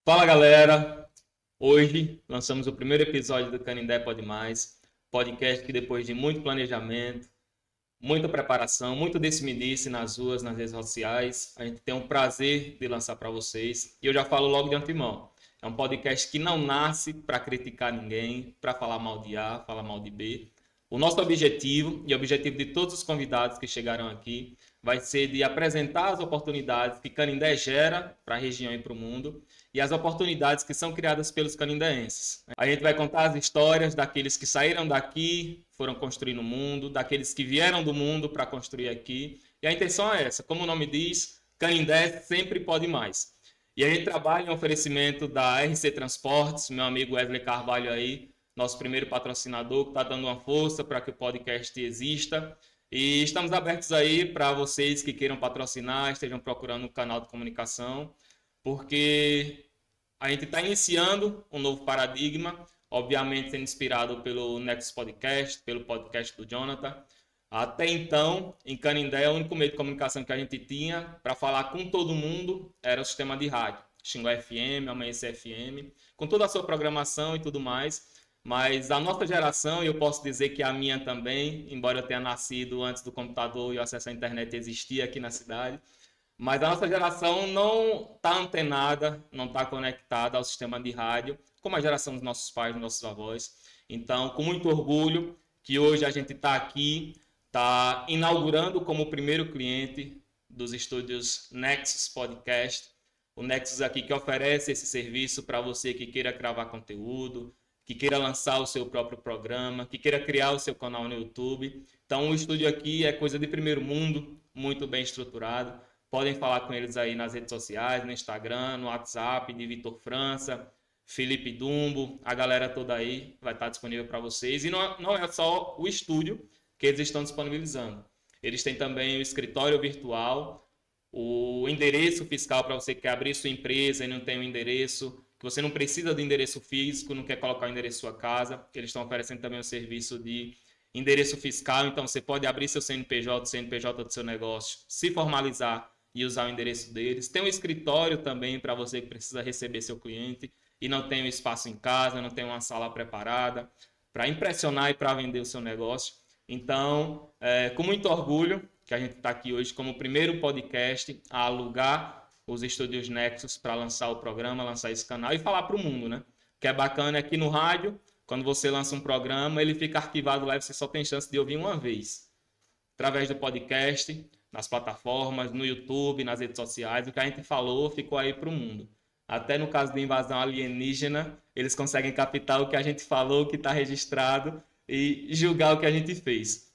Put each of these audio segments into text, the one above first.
Fala galera, hoje lançamos o primeiro episódio do Canindé Pode Mais, podcast que depois de muito planejamento, muita preparação, muito disse-me-disse nas ruas, nas redes sociais, a gente tem o prazer de lançar para vocês. E eu já falo logo de antemão, é um podcast que não nasce para criticar ninguém, para falar mal de A, falar mal de B. O nosso objetivo e o objetivo de todos os convidados que chegaram aqui vai ser de apresentar as oportunidades que Canindé gera para a região e para o mundo e as oportunidades que são criadas pelos canindéenses. A gente vai contar as histórias daqueles que saíram daqui, foram construir no mundo, daqueles que vieram do mundo para construir aqui. E a intenção é essa, como o nome diz, Canindé sempre pode mais. E a gente trabalha em oferecimento da RC Transportes, meu amigo Wesley Carvalho aí, nosso primeiro patrocinador, que está dando uma força para que o podcast exista. E estamos abertos aí para vocês que queiram patrocinar, estejam procurando um canal de comunicação, porque a gente está iniciando um novo paradigma, obviamente sendo inspirado pelo Nexus Podcast, pelo podcast do Jonathan. Até então, em Canindé, o único meio de comunicação que a gente tinha para falar com todo mundo era o sistema de rádio, Xingó FM, Amanhecer FM, com toda a sua programação e tudo mais. Mas a nossa geração, e eu posso dizer que a minha também, embora eu tenha nascido antes do computador e o acesso à internet existia aqui na cidade, mas a nossa geração não está antenada, não está conectada ao sistema de rádio, como a geração dos nossos pais, dos nossos avós. Então, com muito orgulho, que hoje a gente está aqui, está inaugurando como o primeiro cliente dos estúdios Nexus Podcast. O Nexus aqui que oferece esse serviço para você que queira gravar conteúdo, que queira lançar o seu próprio programa, que queira criar o seu canal no YouTube. Então, o estúdio aqui é coisa de primeiro mundo, muito bem estruturado. Podem falar com eles aí nas redes sociais, no Instagram, no WhatsApp de Vitor França, Felipe Dumbo, a galera toda aí vai estar disponível para vocês. E não é só o estúdio que eles estão disponibilizando. Eles têm também o escritório virtual, o endereço fiscal para você que quer abrir sua empresa e não tem um endereço, que você não precisa do endereço físico, não quer colocar o endereço da sua casa. Eles estão oferecendo também o serviço de endereço fiscal, então você pode abrir seu CNPJ, o CNPJ do seu negócio, se formalizar e usar o endereço deles. Tem um escritório também para você que precisa receber seu cliente e não tem um espaço em casa, não tem uma sala preparada para impressionar e para vender o seu negócio. Então, com muito orgulho que a gente está aqui hoje como o primeiro podcast a alugar os estúdios Nexus para lançar o programa, lançar esse canal e falar para o mundo, né? O que é bacana é que no rádio, quando você lança um programa, ele fica arquivado lá e você só tem chance de ouvir uma vez. Através do podcast, nas plataformas, no YouTube, nas redes sociais, o que a gente falou ficou aí para o mundo. Até no caso de invasão alienígena, eles conseguem captar o que a gente falou, o que está registrado e julgar o que a gente fez.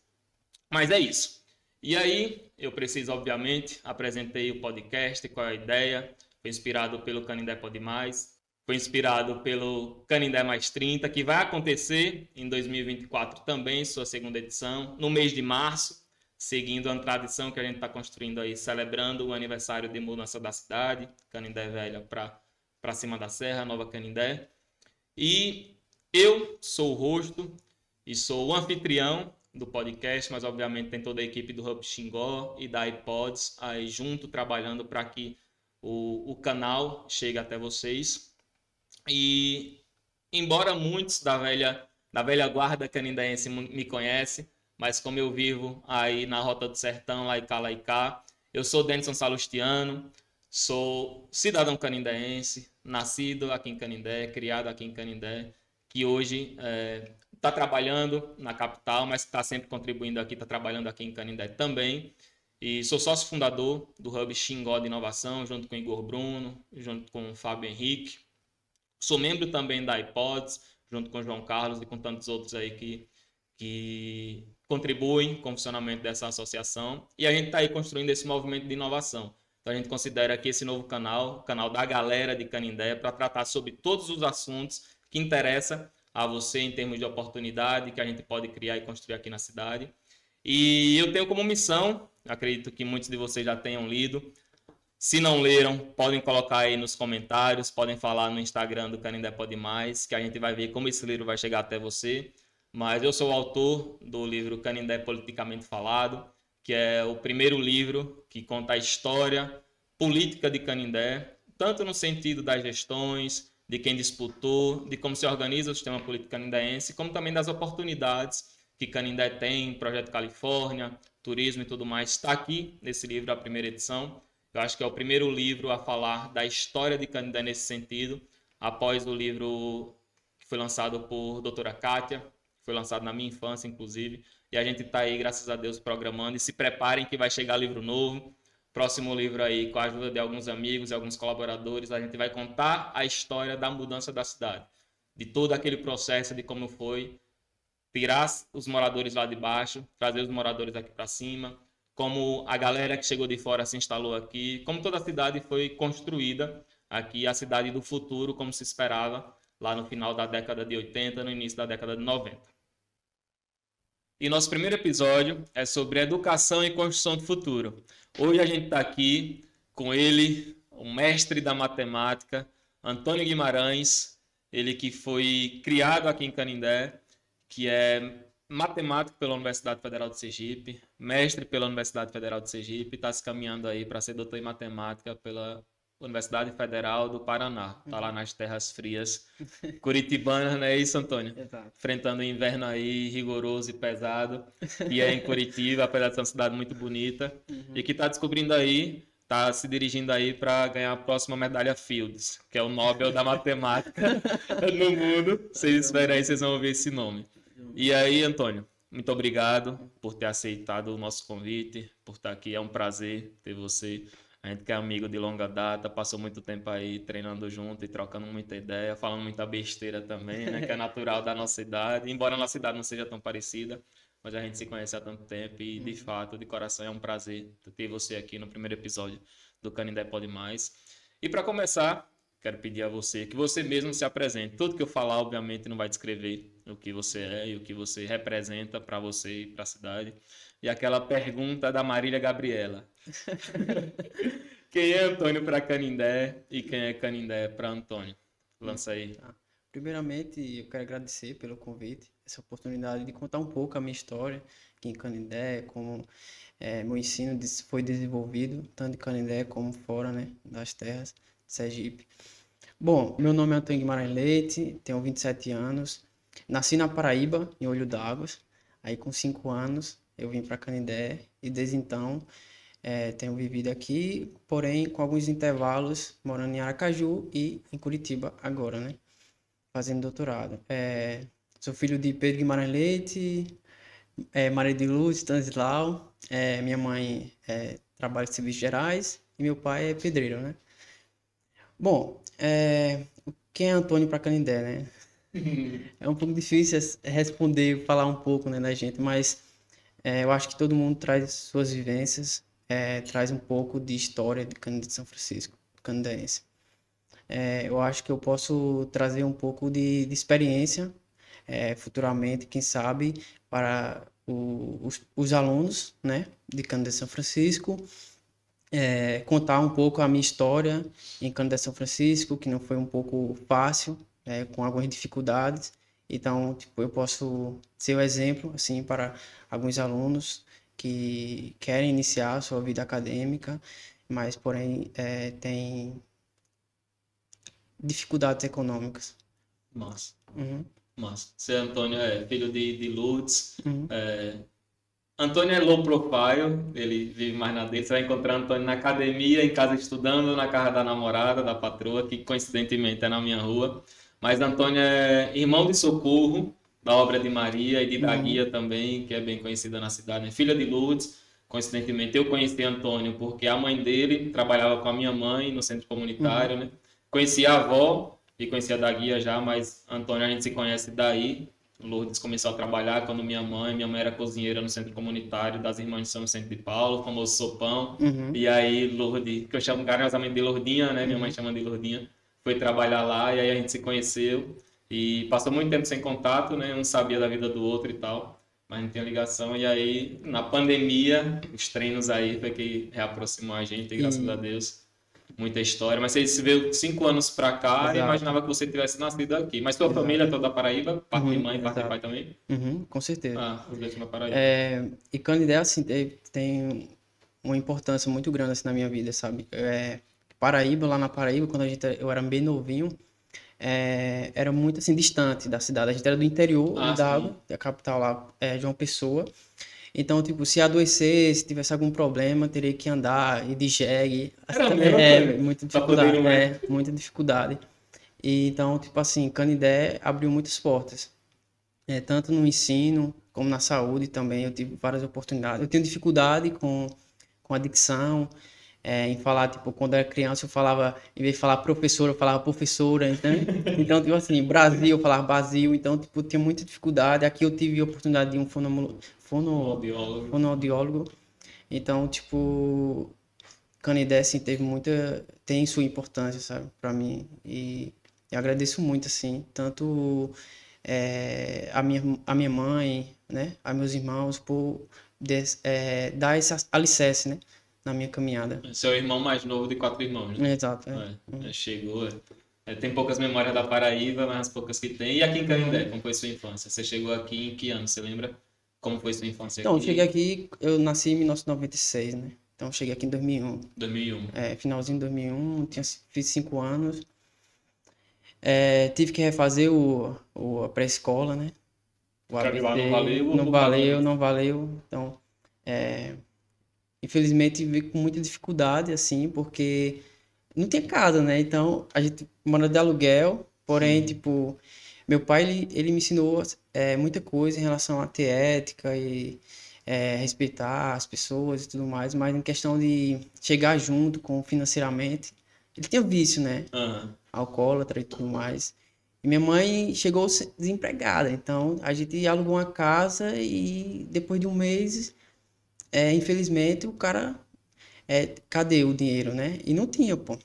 Mas é isso. E aí, eu preciso, obviamente, apresentei o podcast, qual é a ideia, foi inspirado pelo Canindé Pode Mais, foi inspirado pelo Canindé Mais 30, que vai acontecer em 2024 também, sua segunda edição, no mês de março, seguindo a tradição que a gente está construindo aí, celebrando o aniversário de mudança da cidade, Canindé Velha para cima da Serra, Nova Canindé. E eu sou o rosto e sou o anfitrião do podcast, mas obviamente tem toda a equipe do Hub Xingó e da iPods aí junto, trabalhando para que o canal chegue até vocês. E embora muitos da velha guarda canindéense me conhecem, mas como eu vivo aí na Rota do Sertão, lá e cá, eu sou Denison Salustiano, sou cidadão canindéense, nascido aqui em Canindé, criado aqui em Canindé, que hoje está trabalhando na capital, mas está sempre contribuindo aqui, está trabalhando aqui em Canindé também. E sou sócio fundador do Hub Xingó de Inovação, junto com o Igor Bruno, junto com o Fábio Henrique. Sou membro também da iPods, junto com o João Carlos e com tantos outros aí que contribuem com o funcionamento dessa associação. E a gente está aí construindo esse movimento de inovação. Então a gente considera que esse novo canal, o canal da galera de Canindé, para tratar sobre todos os assuntos que interessam a você em termos de oportunidade que a gente pode criar e construir aqui na cidade. E eu tenho como missão, acredito que muitos de vocês já tenham lido, se não leram, podem colocar aí nos comentários, podem falar no Instagram do Canindé Pode Mais, que a gente vai ver como esse livro vai chegar até você. Mas eu sou o autor do livro Canindé Politicamente Falado, que é o primeiro livro que conta a história política de Canindé, tanto no sentido das gestões, de quem disputou, de como se organiza o sistema político canindaense, como também das oportunidades que Canindé tem, Projeto Califórnia, turismo e tudo mais. Está aqui nesse livro, a primeira edição. Eu acho que é o primeiro livro a falar da história de Canindé nesse sentido, após o livro que foi lançado por doutora Kátia, que foi lançado na minha infância, inclusive. E a gente está aí, graças a Deus, programando. E se preparem que vai chegar livro novo. Próximo livro aí, com a ajuda de alguns amigos e alguns colaboradores, a gente vai contar a história da mudança da cidade. De todo aquele processo, de como foi tirar os moradores lá de baixo, trazer os moradores aqui para cima, como a galera que chegou de fora se instalou aqui, como toda a cidade foi construída aqui, a cidade do futuro, como se esperava lá no final da década de 80, no início da década de 90. E nosso primeiro episódio é sobre educação e construção do futuro. Hoje a gente está aqui com ele, o mestre da matemática, Antônio Guimarães, ele que foi criado aqui em Canindé, que é matemático pela Universidade Federal de Sergipe, mestre pela Universidade Federal de Sergipe, está se caminhando aí para ser doutor em matemática pela Universidade Federal do Paraná. Está lá nas terras frias curitibanas, não é isso, Antônio? Exato. Enfrentando o inverno aí rigoroso e pesado, e é em Curitiba, apesar de ser uma cidade muito bonita, e que está descobrindo aí, está se dirigindo aí para ganhar a próxima medalha Fields, que é o Nobel da Matemática no mundo. Vocês esperam aí, vocês vão ouvir esse nome. E aí, Antônio, muito obrigado por ter aceitado o nosso convite, por estar aqui. É um prazer ter você. A gente que é amigo de longa data, passou muito tempo aí treinando junto e trocando muita ideia, falando muita besteira também, né? Que é natural da nossa idade. Embora a nossa idade não seja tão parecida, mas a gente se conhece há tanto tempo e, de fato, de coração, é um prazer ter você aqui no primeiro episódio do Canindé Pode Mais. E para começar, quero pedir a você que você mesmo se apresente. Tudo que eu falar, obviamente, não vai descrever o que você é e o que você representa para você e para a cidade. E aquela pergunta da Marília Gabriela. Quem é Antônio para Canindé e quem é Canindé para Antônio? Lança aí. Primeiramente, eu quero agradecer pelo convite, essa oportunidade de contar um pouco a minha história aqui em Canindé, como meu ensino foi desenvolvido, tanto em Canindé como fora, né, das terras de Sergipe. Bom, meu nome é Antônio Guimarães Leite, tenho 27 anos, nasci na Paraíba, em Olho d'Águas. Aí com 5 anos eu vim para Canindé e desde então tenho vivido aqui, porém com alguns intervalos, morando em Aracaju e em Curitiba agora, né? Fazendo doutorado. Sou filho de Pedro Guimarães Leite, Maria de Luz, Stanislau. Minha mãe trabalha em serviços gerais e meu pai é pedreiro, né? Bom, quem é Antônio para Canindé, né? É um pouco difícil responder, falar um pouco, né, da gente, mas eu acho que todo mundo traz suas vivências, traz um pouco de história de Canindé de São Francisco, canindense. Eu acho que eu posso trazer um pouco de experiência, futuramente, quem sabe, para os alunos, né, de Canindé de São Francisco, contar um pouco a minha história em Canindé de São Francisco, que não foi um pouco fácil, com algumas dificuldades. Então, tipo, eu posso ser o exemplo, assim, para alguns alunos que querem iniciar a sua vida acadêmica, mas, porém, têm dificuldades econômicas. Massa. Uhum. Massa. Você, Antônio, é filho de Lourdes. Uhum. Antônio é low profile, ele vive mais na dele. Você vai encontrar Antônio na academia, em casa estudando, na casa da namorada, da patroa, que coincidentemente é na minha rua. Mas Antônio é irmão de Socorro, da obra de Maria, e de Daguia também, que é bem conhecida na cidade. É filha de Lourdes. Coincidentemente, eu conheci Antônio porque a mãe dele trabalhava com a minha mãe no centro comunitário, né? Conheci a avó e conhecia a Daguia já, mas Antônio a gente se conhece daí. Lourdes começou a trabalhar quando minha mãe era cozinheira no centro comunitário das Irmãs de São Vicente de Paulo, o famoso sopão. E aí Lourdes, que eu chamo carinhosamente de Lourdinha, né? Minha mãe chama de Lourdinha, foi trabalhar lá e aí a gente se conheceu e passou muito tempo sem contato, né? Um sabia da vida do outro e tal, mas não tinha ligação. E aí, na pandemia, os treinos aí foi que reaproximou a gente, graças a Deus. Muita história, mas você se veio 5 anos pra cá e imaginava que você tivesse nascido aqui. Mas sua família é toda da Paraíba? Parte de mãe, parte de pai também? Com certeza. Ah, os dois são da Paraíba. E Canindé, assim, tem uma importância muito grande assim, na minha vida, sabe? Paraíba, lá na Paraíba, quando eu era bem novinho, era muito assim distante da cidade. A gente era do interior Ah, da sim. água, a capital lá é João Pessoa. Então, tipo, se adoecer, se tivesse algum problema, teria que andar e de jegue. Assim, Era também mesmo, Antônio? muita Pra poder ir dificuldade, no médico. muita dificuldade. E, então, tipo assim, Canindé abriu muitas portas. Tanto no ensino como na saúde também, eu tive várias oportunidades. Eu tenho dificuldade com adicção, em falar, tipo, quando eu era criança eu falava, em vez de falar professora, eu falava professora, então tipo assim, Brasil, eu falava Brasil, então, tipo, eu tinha muita dificuldade. Aqui eu tive a oportunidade de um Fonoaudiólogo. fonoaudiólogo, então, tipo, Canindé, assim, tem sua importância, sabe, pra mim, e eu agradeço muito, assim, tanto a minha mãe, né, a meus irmãos, por dar esse alicerce, né, na minha caminhada. Seu irmão mais novo de 4 irmãos, né? Exato, Chegou. Tem poucas memórias da Paraíba, mas as poucas que tem. E aqui em Canindé, como foi sua infância? Você chegou aqui em que ano? Você lembra como foi sua infância Então, eu cheguei aqui? aqui, eu nasci em 1996, né, então eu cheguei aqui em 2001. 2001. Finalzinho de 2001, fiz 5 anos. Tive que refazer a pré-escola, né? O Pra lá não ABC valeu ou não por causa valeu, disso? não valeu. Então, infelizmente, vi com muita dificuldade, assim, porque não tinha casa, né? Então, a gente mora de aluguel, porém, Sim. tipo, meu pai, ele me ensinou muita coisa em relação a ter ética e respeitar as pessoas e tudo mais, mas em questão de chegar junto com financeiramente, ele tinha vício, né? Aham. Alcoólatra e tudo mais. E minha mãe chegou desempregada, então a gente alugou uma casa e depois de um mês, infelizmente, o cara, cadê o dinheiro, né? E não tinha, pô.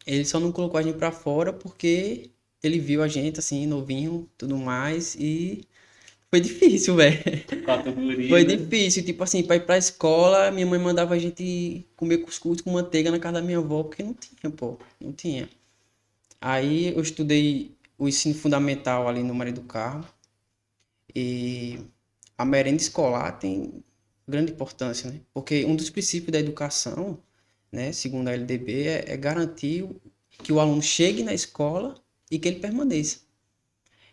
Ele só não colocou a gente pra fora porque ele viu a gente assim, novinho, tudo mais, e foi difícil, velho. Categoria, Foi né? difícil, tipo assim, pra ir pra escola, minha mãe mandava a gente comer cuscuz com manteiga na casa da minha avó, porque não tinha, pô, não tinha. Aí eu estudei o ensino fundamental ali no Maria do Carmo e a merenda escolar tem grande importância, né? Porque um dos princípios da educação, né, segundo a LDB, é garantir que o aluno chegue na escola e que ele permaneça.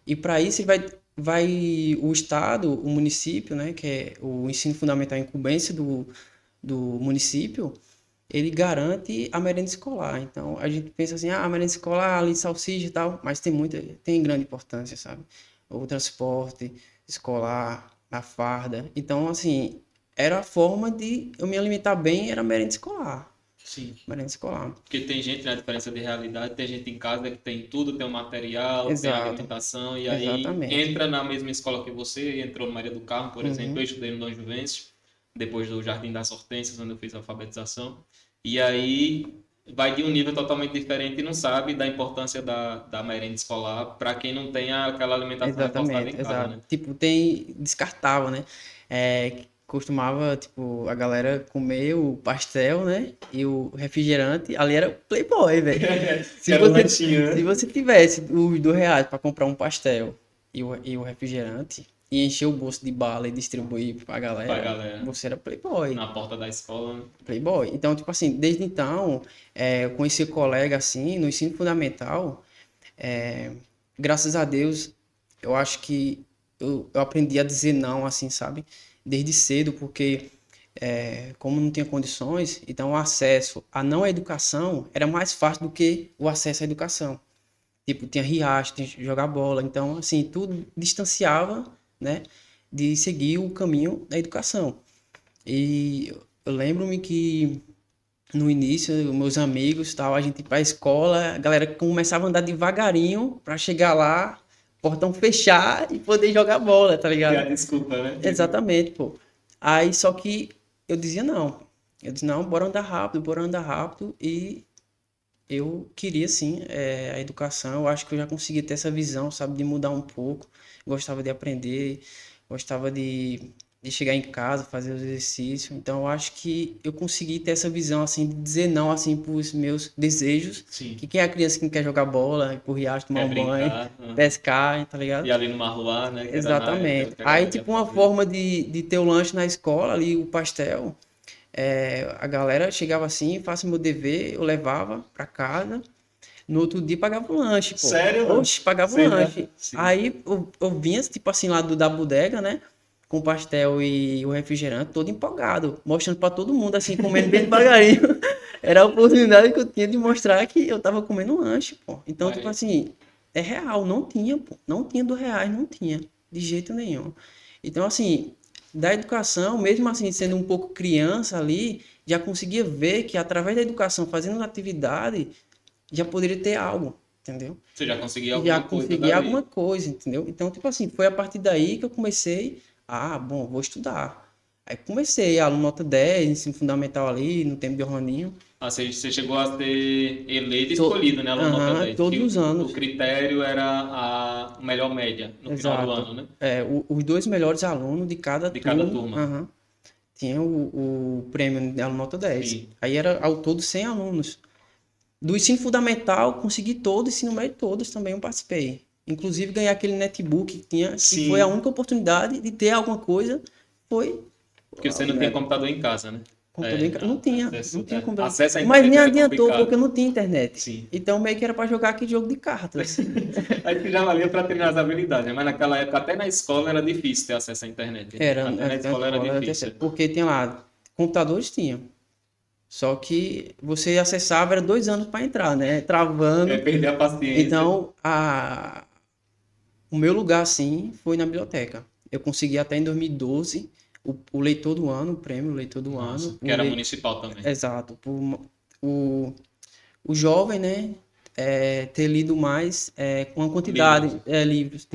E para isso vai o Estado, o município, né, que é o ensino fundamental em incumbência do município, ele garante a merenda escolar. Então, a gente pensa assim, a merenda escolar, ali, salsicha e tal, mas tem grande importância, sabe? O transporte escolar, a farda. Então, assim, era a forma de eu me alimentar bem, era a merenda escolar. Sim. Merenda escolar. Porque tem gente na diferença de realidade, tem gente em casa que tem tudo, tem o material, tem a Exato. alimentação, e aí Exatamente. entra na mesma escola que você, entrou no Maria do Carmo, por exemplo, eu Uhum. estudei no Dom Juvencio, depois do Jardim das Hortênsias, onde eu fiz a alfabetização, e aí vai de um nível totalmente diferente e não sabe da importância da merenda escolar para quem não tem aquela alimentação reforçada em Exatamente, casa, exato. né? Tipo, descartável, né? Costumava, tipo, a galera comer o pastel, né? E o refrigerante, ali era Playboy, velho. Se Era um você, lanchinho, se né? você tivesse os R$ 2 para comprar um pastel e o refrigerante e encher o bolso de bala e distribuir pra Pra galera, galera, você era Playboy. na porta da escola, né? Playboy. Então, tipo assim, desde então, eu conheci colega assim, no ensino fundamental, é, graças a Deus, eu acho que eu aprendi a dizer não, assim, sabe? Desde cedo, porque como não tinha condições, então o acesso à não educação era mais fácil do que o acesso à educação. Tipo, tinha riacho, tinha que jogar bola, então, assim, tudo distanciava, né, de seguir o caminho da educação. E eu lembro-me que no início, meus amigos, tal, a gente ia pra escola, a galera começava a andar devagarinho pra chegar lá, portão fechar e poder jogar bola, tá E a ligado? desculpa, né? Exatamente, pô. Aí só que eu dizia não. Eu disse, não, bora andar rápido. E eu queria sim a educação. Eu acho que eu já consegui ter essa visão, sabe, de mudar um pouco. Gostava de aprender, gostava de chegar em casa, fazer os exercícios. Então eu acho que eu consegui ter essa visão, assim, de dizer não, assim, pros meus desejos. Sim. Que quem é a criança que não quer jogar bola, ir pro riacho, tomar Quer um banho, brincar, aham. pescar, tá ligado? E ali no Marruá, né? Que era na época Exatamente. que a Aí, galera ia tipo, uma fazer. forma de ter o lanche na escola ali, o pastel. a galera chegava assim, faço meu dever, eu levava pra casa. No outro dia pagava um lanche, pô. Sério, mano? Oxe, pagava um Sim, lanche. sim. Aí eu vinha, tipo assim, lá da bodega, né? Com o pastel e o refrigerante, todo empolgado, mostrando pra todo mundo, assim, comendo bem devagarinho. Era a oportunidade que eu tinha de mostrar que eu tava comendo um lanche, pô. Então, tipo assim, é real, não tinha, pô. Não tinha R$ 2, não tinha. De jeito nenhum. Então, assim, da educação, mesmo assim, sendo um pouco criança ali, já conseguia ver que através da educação, fazendo atividade, já poderia ter algo, entendeu? Você já conseguia Já alguma coisa consegui alguma dali. coisa, entendeu? Então, tipo assim, foi a partir daí que eu comecei, bom, vou estudar. Aí comecei, aluno nota 10, ensino fundamental ali, no tempo de Orlandinho. Ah, você chegou a ser eleito e To- escolhido, né? Aluno nota 10. Todos os O anos, critério era a melhor média no final do exato. ano, né? Os dois melhores alunos de cada De cada turno, turma. tinha o prêmio de aluno nota 10. Sim. Aí era ao todo 100 alunos. Do ensino fundamental, consegui todo, ensino médio todos também eu participei. Inclusive ganhar aquele netbook que tinha, que foi a Sim. única oportunidade de ter alguma coisa, foi Porque você não tem computador em casa, né? computador em casa. Não tinha, acesso, não tinha computador. acesso à Mas internet nem era adiantou, complicado. porque eu não tinha internet. Sim. Então meio que era para jogar aquele jogo de cartas. Aí que já valia para treinar as habilidades, né? Mas naquela época, até na escola, era difícil ter acesso à internet. Era, Até na escola era difícil. porque tinha lá, computadores tinha. Só que você acessava, era 2 anos para entrar, né? Travando. Perder a paciência. Então, o meu lugar, assim, foi na biblioteca. Eu consegui até em 2012 o leitor do ano, o prêmio leitor do Nossa, ano. que era municipal também. Exato. O jovem, né, ter lido mais com uma quantidade de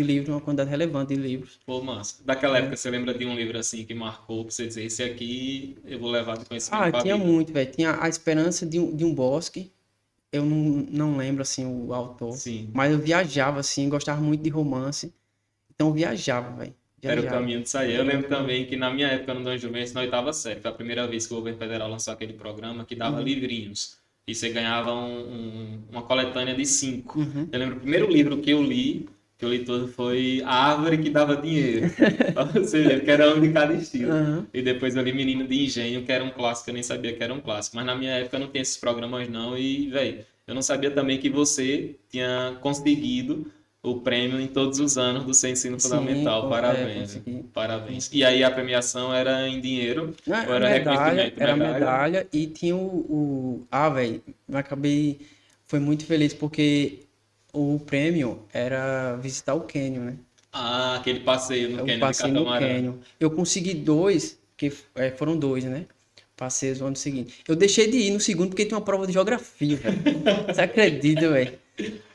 livros, uma quantidade relevante de livros. Pô, massa. Daquela época, você lembra de um livro assim que marcou pra você dizer, esse aqui eu vou levar de conhecimento pra Tinha vida? muito, velho. Tinha A Esperança de um Bosque. Eu não lembro, assim, o autor. Sim. Mas eu viajava, assim, gostava muito de romance. Então eu viajava, velho. Era o caminho de sair. Eu lembro também que na minha época no Dom Juventus, na oitava série, foi a primeira vez que o governo federal lançou aquele programa que dava livrinhos. E você ganhava uma coletânea de 5. Eu lembro, o primeiro livro que eu li todo, foi A Árvore que Dava Dinheiro. Pra você ver, que era um de cada estilo. E depois eu li Menino de Engenho, que era um clássico, eu nem sabia que era um clássico. Mas na minha época não tinha esses programas não. E, velho, eu não sabia também que você tinha conseguido o prêmio em todos os anos do seu ensino fundamental. Parabéns. Parabéns. E aí a premiação era em dinheiro ou era reconhecimento? Era medalha e tinha velho, eu acabei, foi muito feliz porque o prêmio era visitar o Canyon, né? Ah, aquele passeio no Canyon de Passei no Catamarã. Canyon. Eu consegui 2, que foram 2, né? Passei no ano seguinte. Eu deixei de ir no segundo porque tinha uma prova de geografia, velho. Você acredita, velho?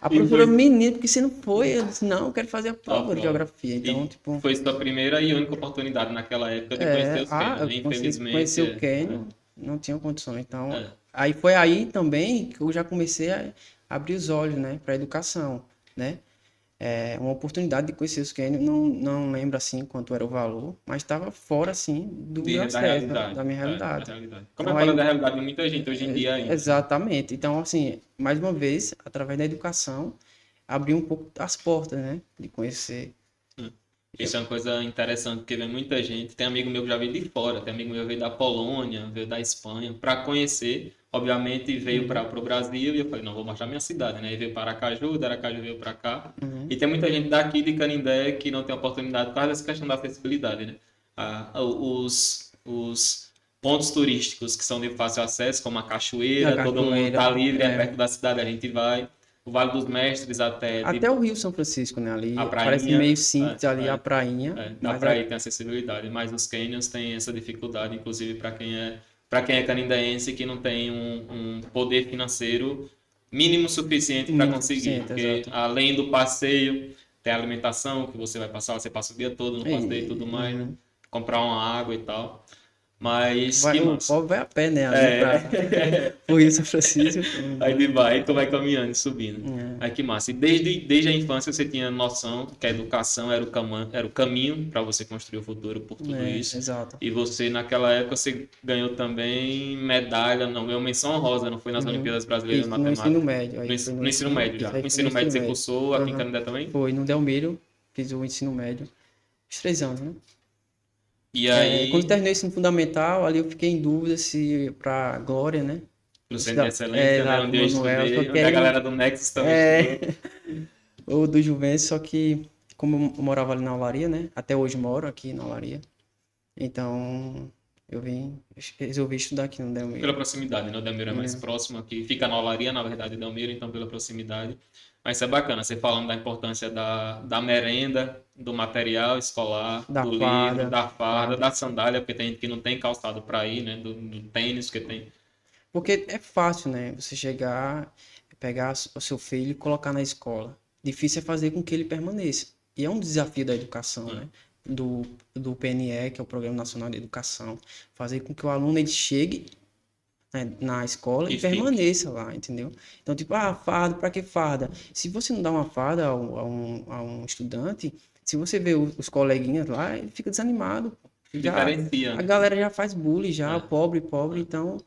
A professora, menino, porque você não foi? Eu disse, não, eu quero fazer a prova de geografia. Então, tipo. Foi sua primeira e única oportunidade naquela época de conhecer os Canyon, né? Infelizmente. Conhecer o Canyon, não tinha condições. Então, aí foi aí também que eu já comecei a abrir os olhos, né, para a educação, né? Uma oportunidade de conhecer os Canyon, não lembro assim quanto era o valor, mas estava fora assim do meu acesso, da minha realidade. Como é fora da realidade de muita gente hoje em dia ainda. Exatamente. Então, assim, mais uma vez, através da educação, abriu um pouco as portas, né, de conhecer. Isso é uma coisa interessante, porque vem muita gente. Tem amigo meu que já veio de fora, tem amigo meu que veio da Polônia, veio da Espanha, para conhecer. Obviamente veio para o Brasil e eu falei, não, vou mostrar minha cidade, né? E veio para Aracaju, da Aracaju veio para cá. E tem muita gente daqui de Canindé que não tem oportunidade por causa dessa questão da acessibilidade, né? Os pontos turísticos que são de fácil acesso, como a cachoeira, todo mundo tá livre, é perto da cidade, a gente vai. O Vale dos Mestres até o Rio São Francisco, né? Ali a prainha, parece meio simples ali a prainha. Na praia tem acessibilidade, mas os canyons têm essa dificuldade, inclusive para quem é canindaense que não tem um poder financeiro mínimo suficiente para conseguir, porque exato. Além do passeio, tem a alimentação que você vai passar, você passa o dia todo no passeio e tudo mais, né? Comprar uma água e tal. Mas o povo vai a pé, né? Por isso eu preciso. Aí ele vai caminhando e subindo. Aí que massa. E desde a infância você tinha noção que a educação era o caminho para você construir o futuro por tudo isso. Exato. E você, naquela época, você ganhou também medalha, não, ganhou menção honrosa, não foi nas Olimpíadas Brasileiras de Matemática? No ensino médio. No ensino médio já. No ensino médio você cursou aqui em Canindé também? Foi, no Delmiro, fiz o ensino médio. Os 3 anos, né? E Quando eu aí, terminei o ensino fundamental, ali eu fiquei em dúvida se para Glória, né? pro Centro de Excelência, né? Exato, Onde eu Manuel, só estudei, que onde a aí, galera do Nexus também estudou. é, ou do Juventus, só que como eu morava ali na Olaria, né? Até hoje moro aqui na Olaria, então resolvi estudar aqui no Pela Delmiro. proximidade, né? O Delmiro é mais É, próximo aqui. Fica na Olaria, na verdade, o Delmiro, então pela proximidade. Mas isso é bacana, você falando da importância da merenda, do material escolar, da do livro, farda, da farda, farda. da sandália, porque tem gente que não tem calçado para ir, né? Do tênis que tem. Porque é fácil, né? Você chegar, pegar o seu filho e colocar na escola. Difícil é fazer com que ele permaneça. E é um desafio da educação, Né? né? Do PNE, que é o Programa Nacional de Educação. Fazer com que o aluno ele chegue, né, na escola e E fique. permaneça lá, entendeu? Então, tipo, farda, pra que farda? Se você não dá uma farda a um estudante, se você vê os coleguinhas lá, ele fica desanimado. Já, Diferencia, a né? galera já faz bullying, já, É, pobre, pobre, é. então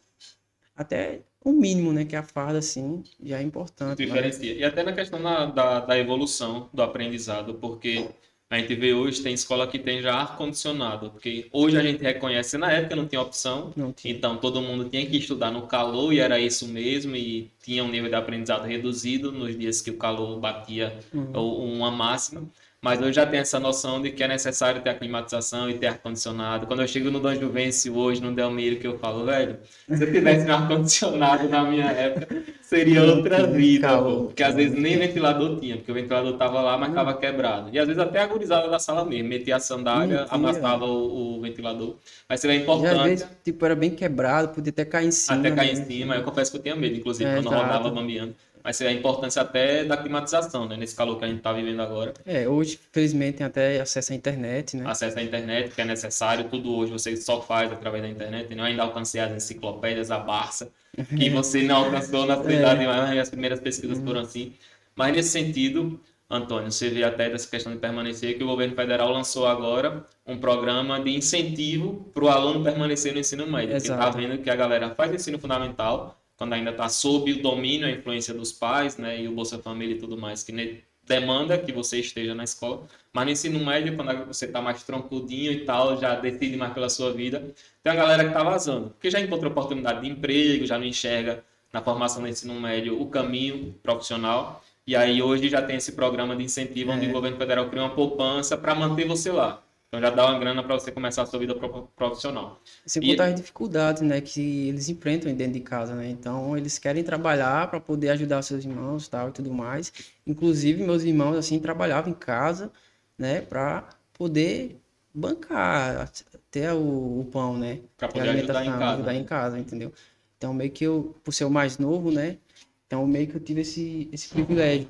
até o mínimo, né, que é a farda, assim, já é importante, mas... Diferencia. E até na questão da evolução do aprendizado, porque a gente vê hoje, tem escola que tem já ar-condicionado, porque hoje a gente reconhece, na época não tinha opção, Não tinha. então todo mundo tinha que estudar no calor e era isso mesmo, e tinha um nível de aprendizado reduzido nos dias que o calor batia Uhum. uma máxima. Mas hoje já tem essa noção de que é necessário ter a climatização e ter ar-condicionado. Quando eu chego no Dom Juvencio hoje, no Delmiro, que eu falo, velho, se eu tivesse um ar-condicionado na minha época, seria Não outra tinha vida, pô. calor, Porque às vezes calor. nem ventilador tinha, porque o ventilador tava lá, mas Não, tava quebrado. E às vezes até a gurizada da sala mesmo, metia a sandália, mentira. amassava o ventilador. Mas seria E às importante vezes, tipo, era bem quebrado, podia até cair em até cima, cair em né? cima. Eu confesso que eu tinha medo, inclusive, É, quando eu rodava exato. bambeando. Mas seria a importância até da climatização, né? Nesse calor que a gente tá vivendo agora. Hoje, felizmente, tem até acesso à internet, né? Acesso à internet, que é necessário, tudo hoje você só faz através da internet. Eu ainda alcancei as enciclopédias, a Barça, que você não alcançou na sua idade, É, mas as primeiras pesquisas foram assim. Mas nesse sentido, Antônio, você vê até dessa questão de permanecer, que o governo federal lançou agora um programa de incentivo para o aluno permanecer no ensino médio, porque está exato. vendo que a galera faz ensino fundamental, quando ainda está sob o domínio, a influência dos pais, né, e o Bolsa Família e tudo mais, que demanda que você esteja na escola. Mas no ensino médio, quando você está mais troncudinho e tal, já decide mais pela sua vida, tem a galera que está vazando, porque já encontra oportunidade de emprego, já não enxerga na formação do ensino médio o caminho profissional. E aí hoje já tem esse programa de incentivo onde o É. governo federal cria uma poupança para manter você lá. Então já dá uma grana para você começar a sua vida profissional. Sem contar as E dificuldades, né, que eles enfrentam dentro de casa, né? Então, eles querem trabalhar para poder ajudar seus irmãos, tal e tudo mais. Inclusive, meus irmãos assim trabalhavam em casa, né, para poder bancar, ter o pão, né? para Ter a poder ajudar em alimentação, casa, ajudar né? em casa, entendeu? Então, meio que eu, por ser o mais novo, né? Então, meio que eu tive esse privilégio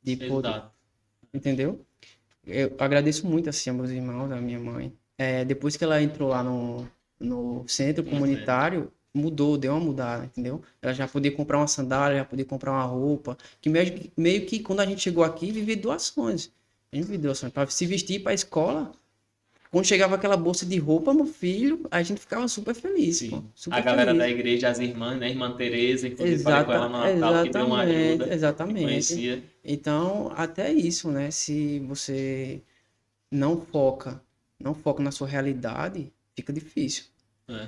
de poder, Exato. entendeu? Eu agradeço muito assim a meus irmãos, a minha mãe. Depois que ela entrou lá no centro No centro. comunitário, mudou, deu uma mudada, entendeu? Ela já podia comprar uma sandália, já podia comprar uma roupa, que meio que quando a gente chegou aqui, vivia doações. A gente vivia doações para se vestir para a escola. Quando chegava aquela bolsa de roupa, meu filho, a gente ficava super feliz, pô, Sim. A super galera da feliz. igreja, as irmãs, né? Irmã Tereza, inclusive falei com ela no Natal que deu uma Exatamente, ajuda, que exatamente. conhecia. Então, até isso, né? Se você não foca, não foca na sua realidade, fica difícil.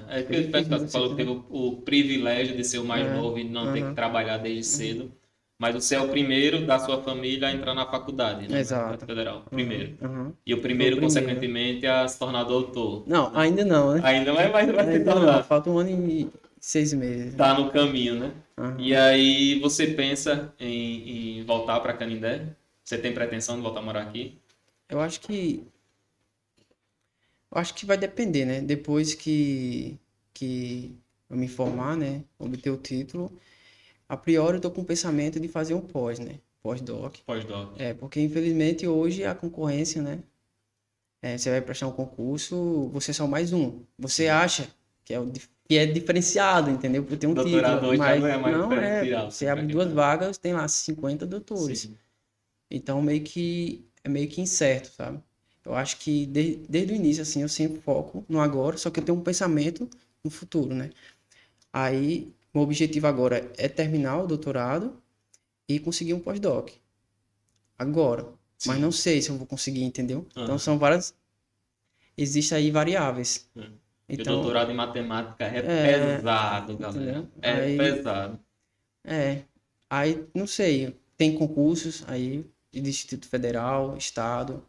É Fica porque o difícil pessoal de que você falou que teve ter. o privilégio de ser o mais É, novo e não ter que aham, trabalhar desde uhum, cedo. Mas você é o primeiro da sua família a entrar na faculdade, né? Na Universidade exato. Federal. Uhum, Primeiro. uhum. E o Foi o primeiro, primeiro. consequentemente, a se tornar doutor, Não, né? ainda não, né? Ainda mais, mas vai se Ainda não. tornar. Falta 1 ano e 6 meses, né? Tá no caminho, né? E Aham. aí você pensa em voltar para Canindé? Você tem pretensão de voltar a morar aqui? Eu acho que, eu acho que vai depender, né? Depois que eu me formar, né? Obter o título, a priori eu tô com o pensamento de fazer um pós, né? Pós-doc. Pós-doc. Porque infelizmente hoje a concorrência, né? Você vai prestar um concurso, você é só mais um. Você Sim. acha que que é diferenciado, entendeu? Por ter um título, Doutorado hoje já mas não é mais não é. diferencial, Você sim, para abre quem duas tá. vagas, tem lá 50 doutores. Sim. Então meio que é meio que incerto, sabe? Eu acho que desde o início assim eu sempre foco no agora, só que eu tenho um pensamento no futuro, né? Aí meu objetivo agora é terminar o doutorado e conseguir um pós-doc. Agora, mas não Sim. sei se eu vou conseguir, entendeu? Então Aham. são várias. existem aí variáveis. E o Então, doutorado em matemática é pesado, galera. entendeu? É pesado. É, aí, não sei, tem concursos aí de Instituto Federal, Estado.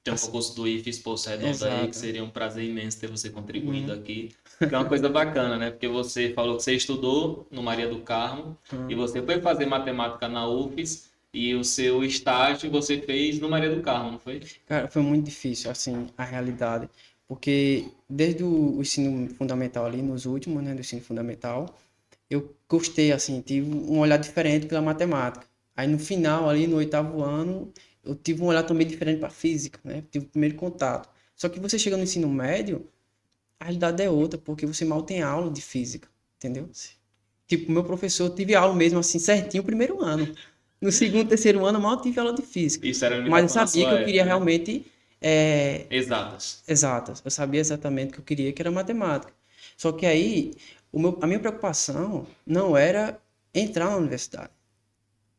Tem um concurso do IFES Poço Redondo aí, que Exato. seria um prazer imenso ter você contribuindo Uhum. aqui. Que é uma coisa bacana, né? Porque você falou que você estudou no Maria do Carmo e Uhum. você foi fazer matemática na UFES e o seu estágio você fez no Maria do Carmo, não foi? Cara, foi muito difícil, assim, a realidade. Porque desde o ensino fundamental ali, nos últimos, né, do ensino fundamental, eu gostei, assim, tive um olhar diferente pela matemática. Aí no final, ali no oitavo ano, eu tive um olhar também diferente para física, né? Tive o primeiro contato. Só que você chega no ensino médio, a realidade é outra, porque você mal tem aula de física, entendeu? Tipo, meu professor, eu tive aula mesmo assim, certinho, o primeiro ano. No segundo, terceiro ano, eu mal tive aula de física. Isso era a Mas eu limitação na sabia que sua eu queria época, né? realmente Exatas. exatas. Eu sabia exatamente o que eu queria, que era matemática. Só que aí, a minha preocupação não era entrar na universidade,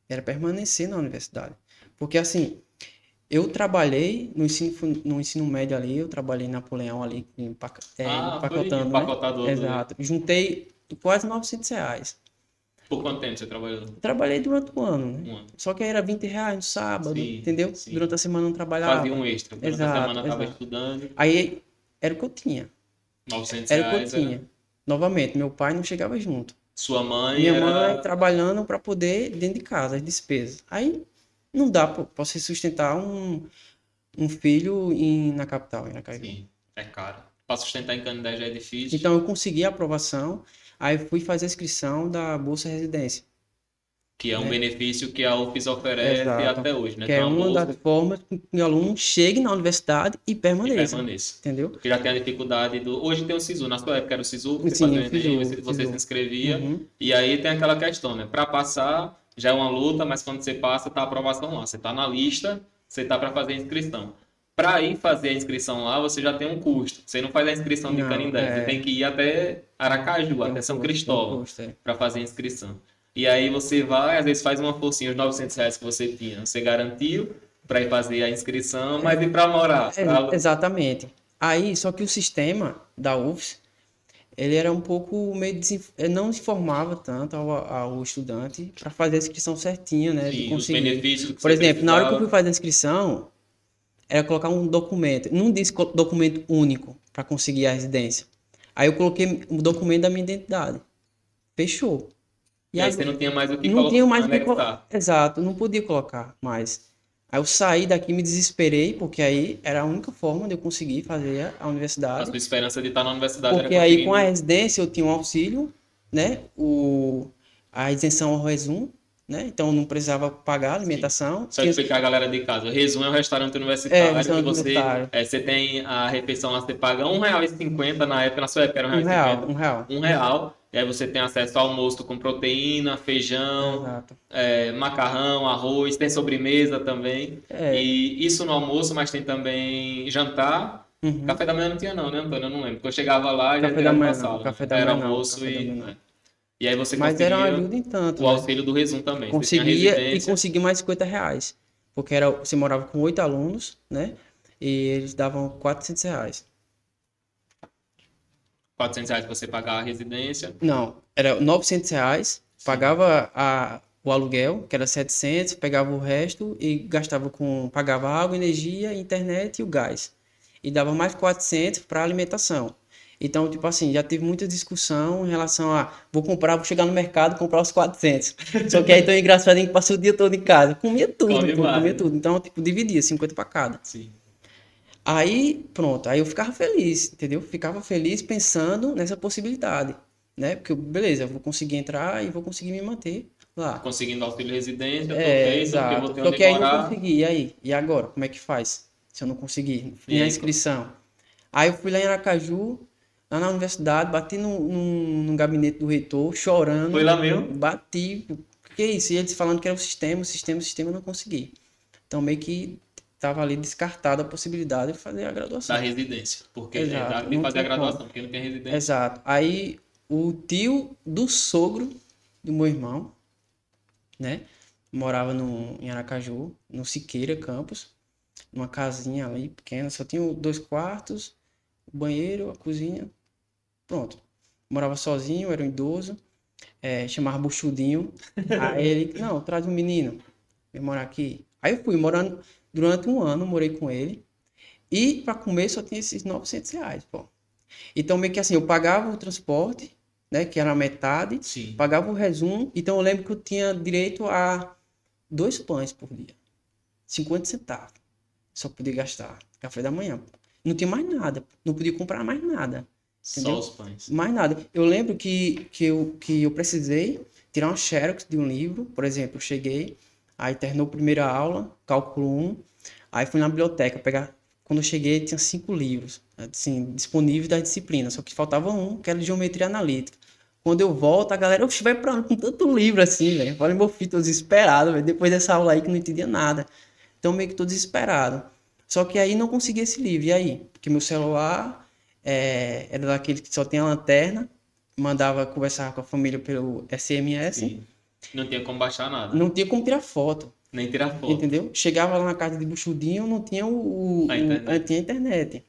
era permanecer na universidade. Porque assim, eu trabalhei no ensino médio ali, eu trabalhei em Napoleão ali, Ah, foi empacotando, né? empacotador do... Exato. Juntei quase R$ 900. Por quanto tempo você trabalhou? Trabalhei durante o ano, né? Um ano. Só que aí era R$ 20 no sábado, Sim, entendeu? sim. Durante a semana eu não Fazia trabalhava. um extra. Durante a semana Exato, eu estava exato. estudando. Aí era o que eu tinha. 900 Era o que eu reais era... tinha. Novamente, meu pai não chegava junto. Sua mãe Minha mãe era... trabalhando para poder dentro de casa, as despesas. Aí não dá para você sustentar um filho na capital, em Aracaju. Sim, é caro. Para sustentar em Canindé já é difícil. Então eu consegui a aprovação, aí fui fazer a inscrição da Bolsa Residência, Que é um né? benefício que a UFES oferece Exato. até hoje, né? Que Tem é uma uma bolsa das formas que o aluno chegue na universidade e e permaneça. permaneça. Entendeu? Porque já tem a dificuldade do... Hoje tem o SISU. Na sua época era o SISU, você Sim, fazia eu o fiz Enem, o. você se Fiz o. inscrevia. Uhum. E aí tem aquela questão, né? Para passar já é uma luta, mas quando você passa, tá a aprovação lá. Você tá na lista, você tá para fazer a inscrição. Para ir fazer a inscrição lá, você já tem um custo. Você não faz a inscrição de Não, Canindé, você tem que ir até Aracaju, tem um até São custo, tem um Cristóvão, custo, é. para fazer a inscrição. E aí você vai, às vezes faz uma forcinha, os 900 reais que você tinha, você garantiu para ir fazer a inscrição, mas e para morar? Exatamente. Aí, só que o sistema da UFS, ele era um pouco meio não informava tanto ao estudante para fazer a inscrição certinha, né, de Sim, os conseguir. benefícios que Por você exemplo, na hora que eu fui precisava. fazer a inscrição, era colocar um documento. Não disse documento único para conseguir a residência. Aí eu coloquei o documento da minha identidade. Fechou. E E aí você agora, não tinha mais o que não tinha mais o que anexar. exato, não podia colocar mais. Aí eu saí daqui, me desesperei, porque aí era a única forma de eu conseguir fazer a A universidade. sua esperança de estar na universidade era Porque aí com a conseguindo. residência eu tinha um auxílio, né? A isenção ao resum, né? Então eu não precisava pagar Sim. alimentação. Só explicar a galera de casa. O Resumo é um restaurante universitário que Restaurante você, universitário. você tem a refeição lá, você paga R$ 1,50 na época, na sua época era Um real, R$ 1,50. um real. R$ 1. E aí você tem acesso ao almoço com proteína, feijão, Exato. macarrão, arroz, tem sobremesa também. É. E isso no almoço, mas tem também jantar. Uhum. Café da manhã não tinha não, né, Antônio? Eu não lembro. Porque eu chegava lá e já Café da direto pra manhã não, sala, né? café da Era manhã não, almoço café da e... manhã não. né? E aí você Mas era uma conseguia ajuda em tanto, o né? auxílio do Resum também. Você tinha Conseguia e residência, consegui mais R$ 50. Porque você morava com 8 alunos, né? E eles davam R$ 400. R$ 400 você pagar a residência. Não, era R$ 900, pagava o aluguel, que era 700, pegava o resto e pagava água, energia, internet e o gás. E dava mais 400 para alimentação. Então, tipo assim, já tive muita discussão em relação a vou chegar no mercado e comprar os 400. Só que aí tão engraçadinho que passou o dia todo em casa. Comia tudo, Come pô, mais, comia né? tudo. Então, tipo, dividia 50 para cada. Sim. Aí, pronto, aí eu ficava feliz, entendeu? Ficava feliz pensando nessa possibilidade, né? Porque, beleza, eu vou conseguir entrar e vou conseguir me manter lá. Conseguindo auxílio residência, tô feito, porque eu vou Exato. ter Só onde que aí não morar. consegui, e aí? E agora? Como é que faz? Se eu não conseguir? E Minha aí, inscrição. Aí eu fui lá em Aracaju, lá na universidade, bati no gabinete do reitor, chorando. foi lá mesmo? Bati, que isso? E eles falando que era o sistema, eu não consegui. Então meio que tava ali descartada a possibilidade de fazer a Da graduação. residência. Porque dá Exato, de não fazer a tinha como. graduação, porque não tem residência. Exato. Aí o tio do sogro do meu irmão, né? Morava em Aracaju, no Siqueira Campus. numa casinha ali pequena, só tinha 2 quartos, o banheiro, a cozinha, pronto. Morava sozinho, era um idoso, chamava Buchudinho. Aí ele, não, traz um menino, vem morar aqui. Aí eu fui morando durante um ano, morei com ele. E para comer só tinha esses R$ 900, pô. Então meio que assim, eu pagava o transporte, né, que era a metade, Sim. pagava o resumo. Então eu lembro que eu tinha direito a 2 pães por dia, 50 centavos. Só podia gastar café da manhã. Não tinha mais nada, não podia comprar mais nada. Só Entendeu? os pães. Mais nada. Eu lembro que eu precisei tirar uma xerox de um livro, por exemplo, eu cheguei, aí terminou a primeira aula, cálculo 1, aí fui na biblioteca pegar. Quando eu cheguei, tinha 5 livros, assim, disponíveis da disciplina, só que faltava um, que era de geometria analítica. Quando eu volto, a galera, oxe, vai pra onde com tanto livro assim, velho? Falei, meu filho, tô desesperado, velho, depois dessa aula aí que eu não entendia nada. Então, meio que tô desesperado. Só que aí não consegui esse livro. E aí? Porque meu celular era daquele que só tinha lanterna, mandava conversar com a família pelo SMS, Sim. Não tinha como baixar nada. não tinha como tirar foto, Nem tirar foto. entendeu? Chegava lá na casa de Buchudinho, não tinha A internet. tinha internet.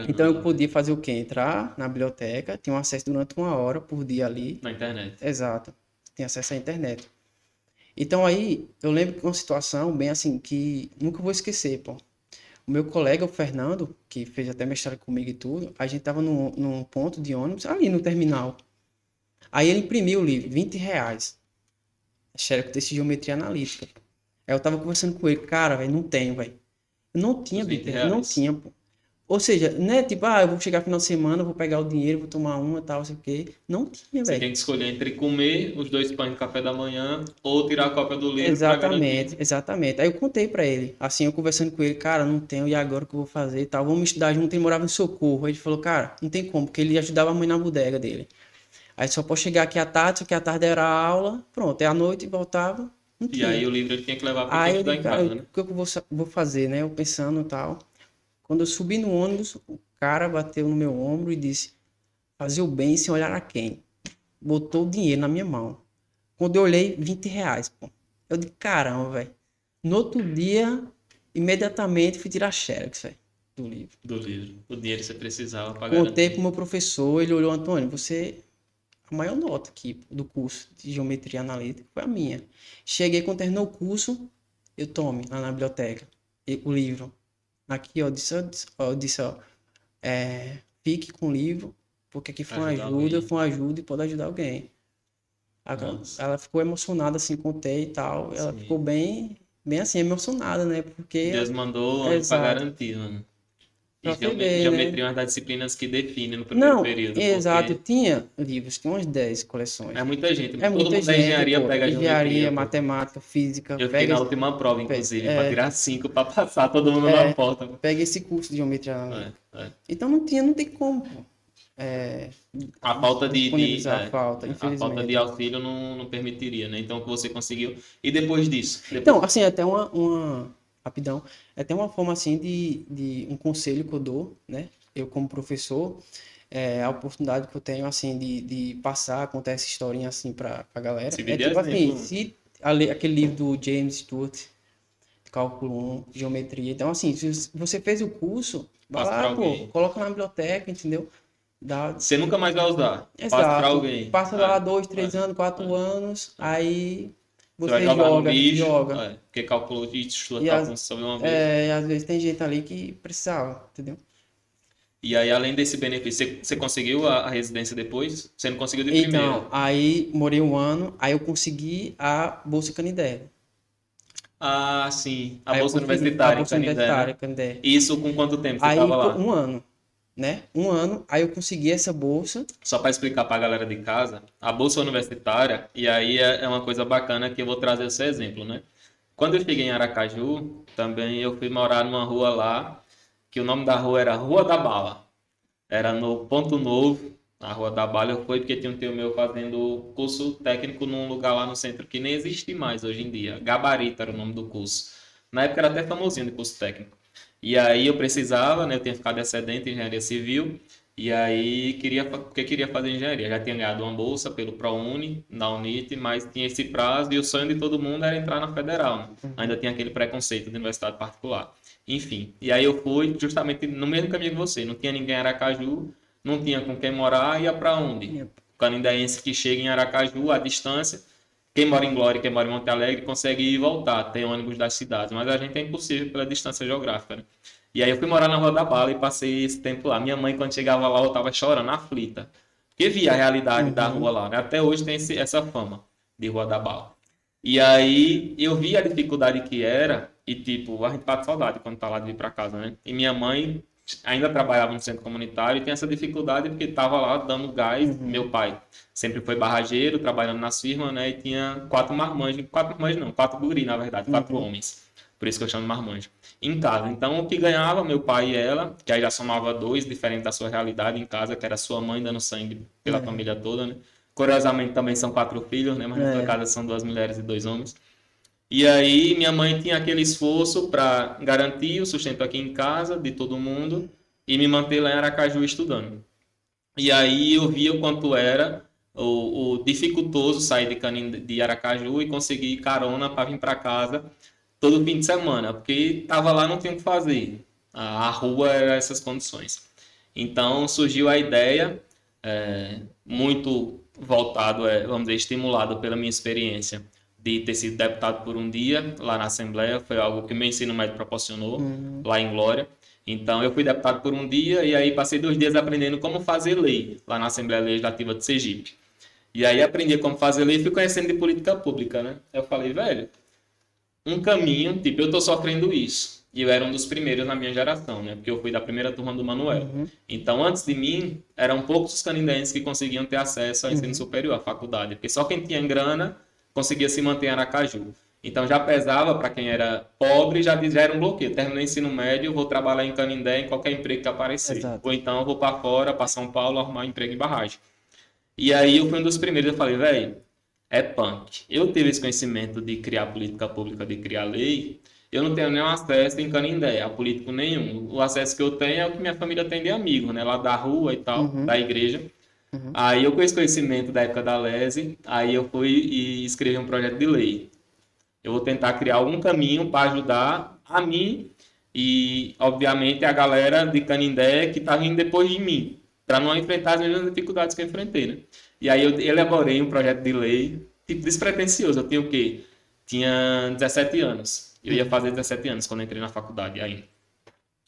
Então eu Caramba. podia fazer o quê? Entrar na biblioteca, tinha um acesso durante 1 hora por dia ali. Na internet. Exato. Tinha acesso à internet. Então aí eu lembro de uma situação bem assim que nunca vou esquecer, pô. O meu colega, o Fernando, que fez até mestrado comigo e tudo, a gente tava num ponto de ônibus, ali no terminal. Aí ele imprimiu o livro, R$ 20. Xerox desse geometria analítica. Aí eu tava conversando com ele, cara, velho, não tenho, velho. Eu não tinha Os 20 R$ 20, não reais. tinha, pô. Ou seja, né, tipo, eu vou chegar final de semana, vou pegar o dinheiro, vou tomar uma e tal, sei o quê. Não tinha, Você velho. tem que escolher entre comer os 2 pães de café da manhã ou tirar a cópia do livro para Exatamente, garantir. exatamente. Aí eu contei pra ele, assim, eu conversando com ele, cara, não tenho, e agora o que eu vou fazer e tal? Vamos estudar junto, ele morava em Socorro. Aí ele falou, cara, não tem como, porque ele ajudava a mãe na bodega dele. Aí só pode chegar aqui à tarde, só que à tarde era a aula, pronto, é à noite voltava, não E aí tinha. o livro ele tinha que levar para quem Aí eu estudar digo, em cara, casa, o né? que eu vou fazer, né? Eu pensando e tal. Quando eu subi no ônibus, o cara bateu no meu ombro e disse, fazer o bem sem olhar a quem. Botou o dinheiro na minha mão. Quando eu olhei, R$ 20, pô. Eu disse, caramba, velho. No outro dia, imediatamente fui tirar xerox, velho, do livro. Do livro. O dinheiro que você precisava para Contei pro garantir. meu professor, ele olhou, Antônio, você... A maior nota aqui do curso de geometria analítica foi a minha. Cheguei, quando terminou o curso, eu tome lá na biblioteca o livro. Aqui, ó, eu disse, ó, fique com o livro, porque aqui Ajudar alguém. foi uma ajuda e pode ajudar alguém. Nossa. Ela ficou emocionada, assim, contei e tal. Ela ficou Sim. bem, bem assim, emocionada, né? Porque, Deus mandou o anjo para exato, garantir, mano. E pra você ver, geometria é né? uma das disciplinas que define no primeiro Não, período, exato, porque tinha livros, tinha umas 10 coleções. é muita gente. É Todo muita mundo da gente, engenharia pô. pega Engenharia, geometria, pô. matemática, física, Eu fiquei na última prova, inclusive, para tirar 5 para passar todo mundo na porta, pô. pega esse curso de geometria É, analítica. é. Então não tem como, pô, é, A falta disponibilizar a falta, a falta de infelizmente. auxílio não permitiria, né? Então, o que você conseguiu. E depois disso? Então, assim, até rapidão, é até uma forma, assim, de um conselho que eu dou, né? Eu, como professor, a oportunidade que eu tenho, assim, de passar, contar essa historinha, assim, pra galera. Servir É de tipo assim, exemplo, se aquele livro do James Stewart, Cálculo 1, Geometria. Então, assim, se você fez o curso, vai passe para lá, pô, alguém. coloca na biblioteca, entendeu? Dá, Você nunca mais vai usar. Passe para exato. alguém. Passa lá 2, 3 anos, É, 4 anos, é. aí Você vai você jogar no joga, lixo, joga. porque calculou e estuda E cálculo só uma vez. às vezes tem gente ali que precisava, entendeu? E aí, além desse benefício, você conseguiu a residência depois? Você não conseguiu de Então, primeira. aí morei um ano, aí eu consegui a Bolsa Canindé. Ah, sim. A Aí eu bolsa consegui a universitária em Bolsa Canindé, Universitária né? Canindé. Isso com quanto tempo você Aí, estava pô, lá? um ano, né? Um ano, aí eu consegui essa bolsa. Só para explicar para a galera de casa, a bolsa universitária, e aí é uma coisa bacana que eu vou trazer o seu exemplo, né? Quando eu cheguei em Aracaju, também eu fui morar numa rua lá, que o nome da rua era Rua da Bala. Era no Ponto Novo, na Rua da Bala. Eu fui porque tinha um tio meu fazendo curso técnico num lugar lá no centro que nem existe mais hoje em dia. Gabarito era o nome do curso. Na época era até famosinho de curso técnico. E aí eu precisava, né? Eu tinha ficado excedente em engenharia civil. E aí, porque queria fazer engenharia. Já tinha ganhado uma bolsa pelo ProUni, na Unite, mas tinha esse prazo e o sonho de todo mundo era entrar na Federal, né? Ainda tinha aquele preconceito de universidade particular. Enfim, e aí eu fui justamente no mesmo caminho que você. Não tinha ninguém em Aracaju, não tinha com quem morar, ia para onde? Yep. O canindaense que chega em Aracaju, à distância, quem mora em Glória, quem mora em Monte Alegre, consegue ir e voltar, tem ônibus das cidades, mas a gente é impossível pela distância geográfica, né? E aí eu fui morar na Rua da Bala e passei esse tempo lá. Minha mãe, quando chegava lá, eu tava chorando, aflita. Porque via a realidade da rua lá, né? Até hoje tem essa fama de Rua da Bala. E aí eu vi a dificuldade que era e, tipo, a gente bate saudade quando tá lá de vir pra casa, né? E minha mãe ainda trabalhava no centro comunitário e tem essa dificuldade porque tava lá dando gás. Meu pai sempre foi barrageiro, trabalhando nas firmas, né? E tinha quatro marmanjos não, quatro guri, na verdade, quatro homens. Por isso que eu chamo de marmanjo. Em casa. Então, o que ganhava, meu pai e ela, que aí já somava dois, diferente da sua realidade em casa, que era sua mãe dando sangue pela família toda, né? Curiosamente, também são quatro filhos, né? Mas na sua casa são duas mulheres e dois homens. E aí, minha mãe tinha aquele esforço para garantir o sustento aqui em casa de todo mundo e me manter lá em Aracaju estudando. E aí, eu via o quanto era o dificultoso sair de Aracaju e conseguir carona para vir para casa todo fim de semana, porque tava lá não tinha o que fazer. A rua era essas condições. Então surgiu a ideia, muito voltado, vamos dizer, estimulado pela minha experiência de ter sido deputado por um dia lá na Assembleia, foi algo que meu ensino médio proporcionou, lá em Glória. Então eu fui deputado por um dia e aí passei 2 dias aprendendo como fazer lei lá na Assembleia Legislativa de Sergipe. E aí aprendi como fazer lei e fui conhecendo de política pública, né? Eu falei, velho, um caminho, tipo, eu tô sofrendo isso. E eu era um dos primeiros na minha geração, né? Porque eu fui da primeira turma do Manuel. Então, antes de mim, eram poucos os canindenses que conseguiam ter acesso ao ensino superior, à faculdade. Porque só quem tinha grana conseguia se manter em Aracaju. Então, já pesava para quem era pobre, já era um bloqueio. Terminei o ensino médio, vou trabalhar em Canindé em qualquer emprego que aparecer. Exato. Ou então, eu vou para fora, para São Paulo, arrumar emprego em barragem. E aí, eu fui um dos primeiros. Eu falei, velho, é punk. Eu tive esse conhecimento de criar política pública, de criar lei. Eu não tenho nenhum acesso em Canindé, a político nenhum. O acesso que eu tenho é o que minha família tem de amigo, né? Lá da rua e tal, da igreja. Aí eu com esse conhecimento da época da Lese, aí eu fui e escrevi um projeto de lei. Eu vou tentar criar algum caminho para ajudar a mim e, obviamente, a galera de Canindé que está vindo depois de mim, para não enfrentar as mesmas dificuldades que eu enfrentei, né? E aí eu elaborei um projeto de lei, tipo, despretensioso. Eu tinha o quê? Tinha 17 anos. Eu ia fazer 17 anos quando eu entrei na faculdade ainda.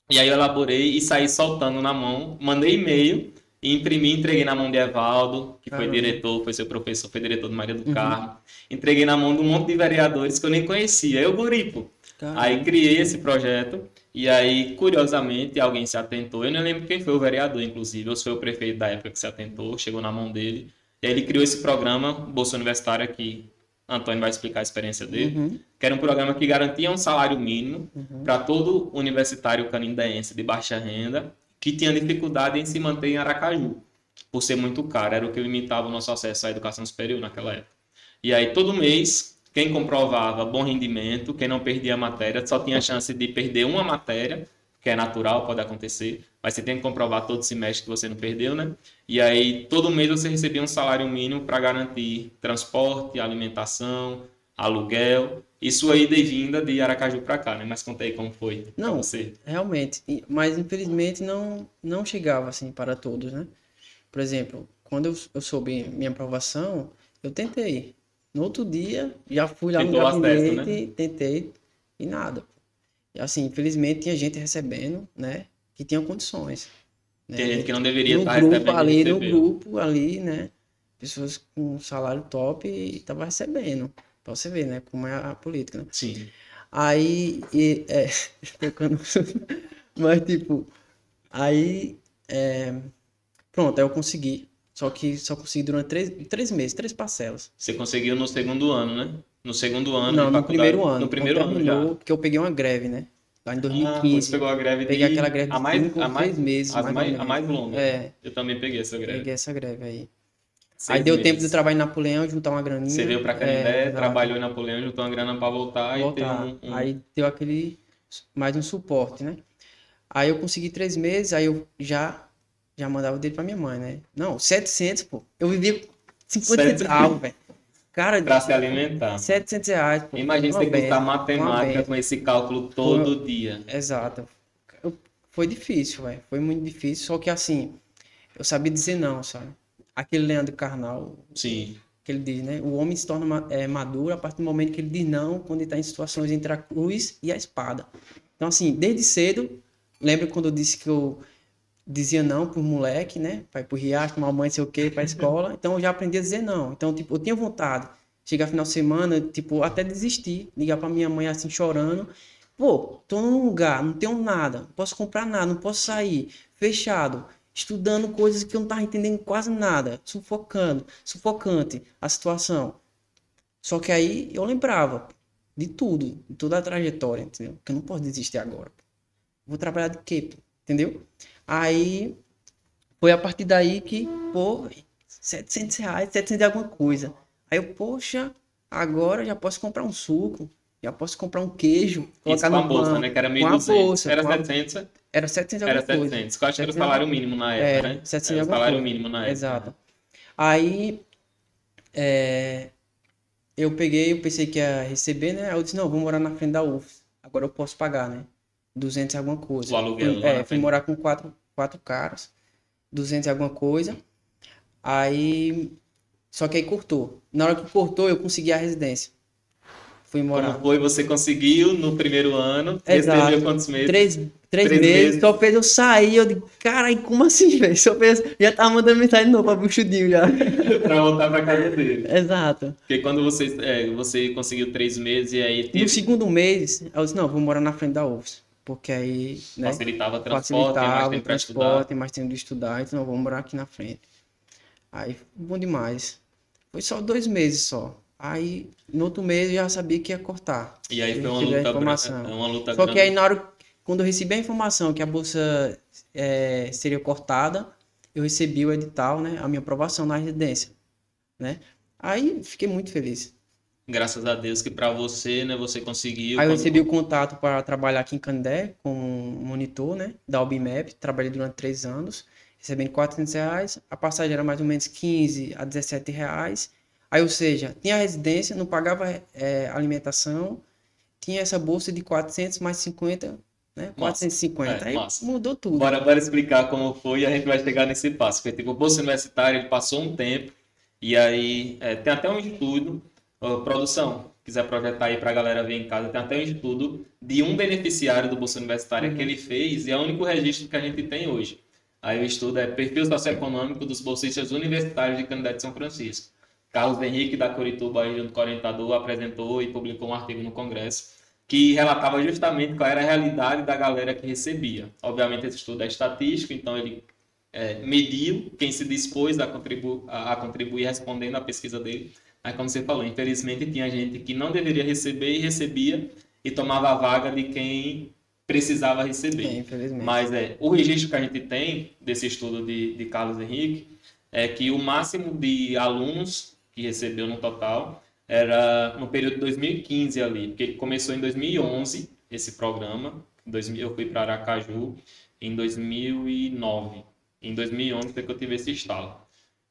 E aí eu elaborei e saí soltando na mão, mandei e-mail e imprimi, entreguei na mão de Evaldo, que foi diretor, foi seu professor, foi diretor do Maria do Carmo. Entreguei na mão de um monte de vereadores que eu nem conhecia. Eu, guri, pô. Aí criei esse projeto e aí, curiosamente, alguém se atentou. Eu não lembro quem foi o vereador, inclusive, ou se foi o prefeito da época que se atentou, chegou na mão dele. E aí ele criou esse programa, Bolsa Universitária, que Antônio vai explicar a experiência dele, que era um programa que garantia um salário mínimo para todo universitário canindaense de baixa renda que tinha dificuldade em se manter em Aracaju, por ser muito caro. Era o que limitava o nosso acesso à educação superior naquela época. E aí, todo mês, quem comprovava bom rendimento, quem não perdia a matéria, só tinha a chance de perder uma matéria, que é natural, pode acontecer, mas você tem que comprovar todo semestre que você não perdeu, né? E aí, todo mês você recebia um salário mínimo para garantir transporte, alimentação, aluguel, e sua ida e vinda de Aracaju para cá, né? Mas conta aí como foi para Não, você. realmente. Mas, infelizmente, não chegava, assim, para todos, né? Por exemplo, quando eu soube minha aprovação, eu tentei. No outro dia, já fui lá no Tentou o acesso, gabinete, né? tentei, e nada. E, assim, infelizmente, tinha gente recebendo, né? Que tinha condições. Né? Tem gente que não deveria No estar grupo recebendo e ali, no recebeu. grupo ali, né? Pessoas com salário top e tava recebendo. Pra você ver, né? Como é a política, né? Sim. Aí, tocando... Mas, tipo, aí, pronto, aí eu consegui. Só que só consegui durante 3 meses, 3 parcelas. Você conseguiu no segundo ano, né? No segundo ano Não, de no faculdade. primeiro ano. No primeiro Quando ano terminou, já. porque eu peguei uma greve, né? Lá em Ah, 2015. você pegou a greve Peguei aquela greve a de mais, 5 ou 6 meses, mais ou a menos. mais longa. É, Eu também peguei essa greve. peguei essa greve aí. 6 Aí deu tempo de meses. trabalhar em Napoleão, juntar uma graninha. Você veio pra Canindé, exato, trabalhou em Napoleão, juntou uma grana pra voltar e ter voltar. Aí deu aquele, mais um suporte, né? Aí eu consegui 3 meses, aí eu já já mandava o dinheiro pra minha mãe, né? Não, 700, pô. Eu vivia com 50 700 centavos, velho. Cara, para se alimentar. R$ 700, pô. Imagina Uma você cursar benção, uma matemática com benção. esse cálculo Foi, todo dia. exato. Foi difícil, velho. Foi muito difícil, só que assim, eu sabia dizer não, sabe? Aquele Leandro Carnal, Sim. que ele diz, né? O homem se torna maduro a partir do momento que ele diz não, quando ele está em situações entre a cruz e a espada. Então, assim, desde cedo, lembra quando eu disse que eu dizia não pro moleque, né? Pra ir pro riacho, tomar banho, sei o quê, pra escola. Então, eu já aprendi a dizer não. Então, tipo, eu tinha vontade. Chegar final de semana, tipo, até desistir. Ligar pra minha mãe, assim, chorando. Pô, tô num lugar, não tenho nada. Não posso comprar nada, não posso sair. Fechado. Estudando coisas que eu não tava entendendo quase nada. Sufocante a situação. Só que aí eu lembrava de tudo, de toda a trajetória, entendeu? Que eu não posso desistir agora. Vou trabalhar de quê, pô? Entendeu? Aí foi a partir daí que, pô, R$ 700, 700 e alguma coisa. Aí eu, poxa, agora já posso comprar um suco, já posso comprar um queijo, Isso colocar com a no bolsa, pão, né? Que era com a 1.200. bolsa, Era 700, era 700 e era alguma coisa. 700. Que eu acho que era o 700 e salário alguma... mínimo na época, Era, né? 700 e Era o alguma salário coisa. mínimo na época. Exato. Aí, eu peguei, eu pensei que ia receber, né? Aí eu disse, não, vou morar na frente da UFS. Agora eu posso pagar, né? 200 e alguma coisa. O aluguel lá na Fui frente. morar com quatro caras, 200 e alguma coisa. Aí, só que aí cortou. Na hora que cortou, eu consegui a residência. Fui Como morar. foi? Você conseguiu no primeiro ano? Recebeu Exato. quantos meses? Três 3 meses, meses só fez eu sair. Eu digo, caralho, como assim, velho? Só fez. Já tava mandando mensagem de novo pra Buchudinho já. para voltar para casa dele. Exato. Porque quando você conseguiu 3 meses e aí No teve, segundo mês, eu disse, não, vou morar na frente da UFS. Porque aí, né, facilitava transporte, tinha mais facilitava o tempo para estudar. transporte, mais tempo de estudar, então eu vou morar aqui na frente. Aí, bom demais. Foi só 2 meses só. Aí, no outro mês, eu já sabia que ia cortar. E aí Eu foi recebi a informação. uma luta Só que aí, grande. na hora, quando eu recebi a informação que a bolsa seria cortada, eu recebi o edital, né, a minha aprovação na residência, né? Aí, fiquei muito feliz. Graças a Deus que para você, né, você conseguiu. Aí eu recebi o contato para trabalhar aqui em Candé como monitor, né, da Albimap. Trabalhei durante 3 anos, recebendo R$ 400. A passagem era mais ou menos 15 a R$ 17. Aí, ou seja, tinha residência, não pagava alimentação, tinha essa bolsa de 400 mais 50, né, Massa. 450. Aí Massa. mudou tudo. Bora explicar como foi e a gente vai chegar nesse passo. Porque, tipo, o bolsa universitário, ele passou um tempo e aí tem até um estudo, produção, quiser projetar aí para a galera ver em casa, tem até um estudo de um beneficiário do bolsa universitária que ele fez e é o único registro que a gente tem hoje. Aí o estudo é Perfil Socioeconômico dos Bolsistas Universitários de Canindé de São Francisco. Carlos Henrique, da Corituba, aí, junto com o orientador, apresentou e publicou um artigo no Congresso que relatava justamente qual era a realidade da galera que recebia. Obviamente, esse estudo é estatístico, então ele mediu quem se dispôs a contribuir respondendo à pesquisa dele. Mas, como você falou, infelizmente tinha gente que não deveria receber e recebia e tomava a vaga de quem precisava receber. Infelizmente. Mas o registro que a gente tem desse estudo de Carlos Henrique é que o máximo de alunos que recebeu no total era no período de 2015 ali, porque começou em 2011 esse programa. Eu fui para Aracaju em 2009. Em 2011 foi que eu tive esse estalo.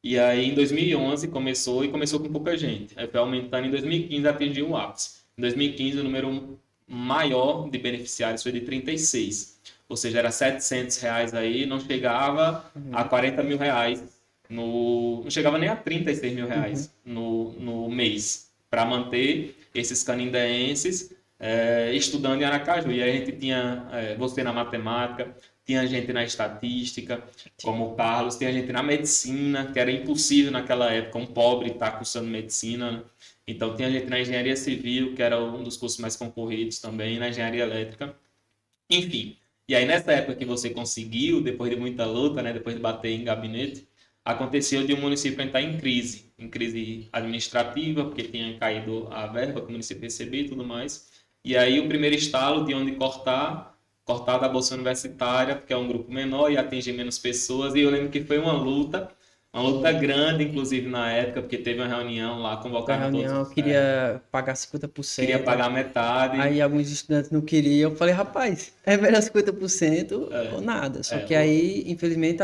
E aí em 2011 começou com pouca gente. Aí foi aumentando, em 2015 atingiu o ápice. Em 2015 o número maior de beneficiários foi de 36. Ou seja, era R$ 700 aí, não chegava a R$ 40 mil. Não chegava nem a R$ 36 mil no mês para manter esses canindeenses estudando em Aracaju. E aí a gente tinha você na matemática, tinha gente na estatística, como o Carlos, tinha gente na medicina, que era impossível naquela época um pobre estar cursando medicina, né? Então tinha gente na engenharia civil, que era um dos cursos mais concorridos também, na engenharia elétrica. Enfim, e aí nessa época que você conseguiu, depois de muita luta, né, depois de bater em gabinete, aconteceu de um município entrar em crise administrativa, porque tinha caído a verba que o município recebia e tudo mais. E aí o primeiro estalo de onde cortar da bolsa universitária, porque é um grupo menor e atinge menos pessoas. E eu lembro que foi uma luta Uma luta grande, inclusive, na época, porque teve uma reunião lá, Da convocaram todos, reunião, eu queria pagar queria 50%. pagar metade. Aí alguns estudantes não queriam. Eu falei, rapaz, é melhor 50% ou nada. Só É, que aí, infelizmente,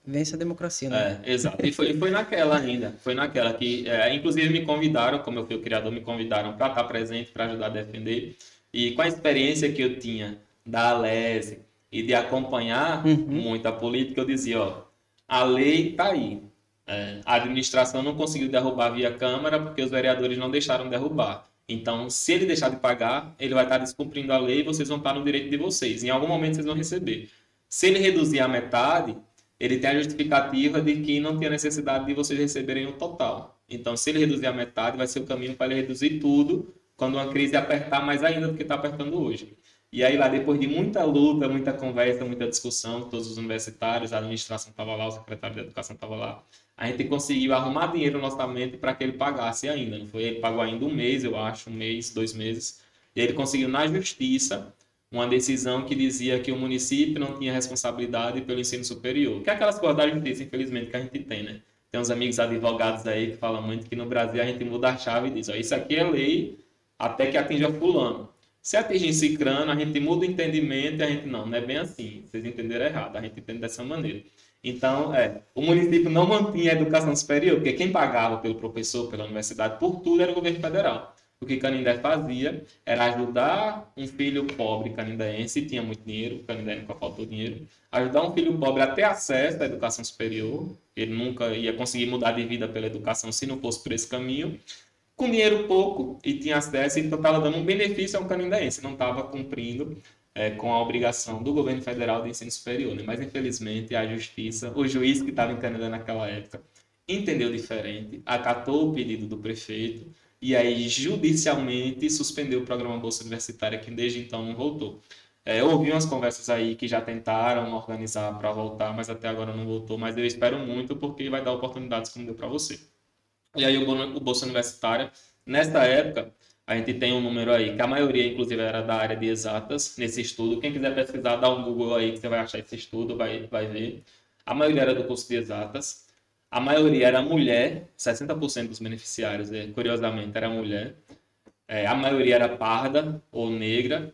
vence a democracia, né? exato. E foi naquela ainda. Foi naquela que, inclusive, me convidaram, como eu fui o criador, me convidaram para estar presente, para ajudar a defender. E com a experiência que eu tinha da Alese e de acompanhar Uhum. muito a política, eu dizia, ó, a lei está aí. A administração não conseguiu derrubar via Câmara porque os vereadores não deixaram derrubar. Então, se ele deixar de pagar, ele vai estar descumprindo a lei e vocês vão estar no direito de vocês. Em algum momento vocês vão receber. Se ele reduzir a metade, ele tem a justificativa de que não tem a necessidade de vocês receberem o total. Então, se ele reduzir a metade, vai ser o caminho para ele reduzir tudo quando uma crise apertar mais ainda do que está apertando hoje. E aí lá, depois de muita luta, muita conversa, muita discussão, todos os universitários, a administração estava lá, o secretário de educação estava lá, a gente conseguiu arrumar dinheiro no orçamento para que ele pagasse ainda. Não foi? Ele pagou ainda um mês, eu acho, um mês, 2 meses. E ele conseguiu na justiça uma decisão que dizia que o município não tinha responsabilidade pelo ensino superior. Que é aquelas coisas da justiça, infelizmente, que a gente tem, né? Tem uns amigos advogados aí que falam muito que no Brasil a gente muda a chave e diz, ó, isso aqui é lei até que atinja fulano. Se atingir cicrano, a gente muda o entendimento e a gente, não é bem assim. Vocês entenderam errado, a gente entende dessa maneira. Então, o município não mantinha a educação superior, porque quem pagava pelo professor, pela universidade, por tudo era o governo federal. O que Canindé fazia era ajudar um filho pobre canindense, tinha muito dinheiro, Canindé nunca faltou dinheiro, ajudar um filho pobre a ter acesso à educação superior, ele nunca ia conseguir mudar de vida pela educação se não fosse por esse caminho, com dinheiro pouco e tinha acesso, então estava dando um benefício ao canindense, não estava cumprindo com a obrigação do governo federal de ensino superior. Né? Mas, infelizmente, a justiça, o juiz que estava em Canindé naquela época, entendeu diferente, acatou o pedido do prefeito e aí, judicialmente, suspendeu o programa Bolsa Universitária, que desde então não voltou. Eu ouvi umas conversas aí que já tentaram organizar para voltar, mas até agora não voltou. Mas eu espero muito, porque vai dar oportunidades como deu para você. E aí o Bolsa Universitária, nessa época, a gente tem um número aí, que a maioria, inclusive, era da área de exatas, nesse estudo. Quem quiser pesquisar, dá um Google aí, que você vai achar esse estudo, vai ver. A maioria era do curso de exatas. A maioria era mulher, 60% dos beneficiários, curiosamente, era mulher. A maioria era parda ou negra.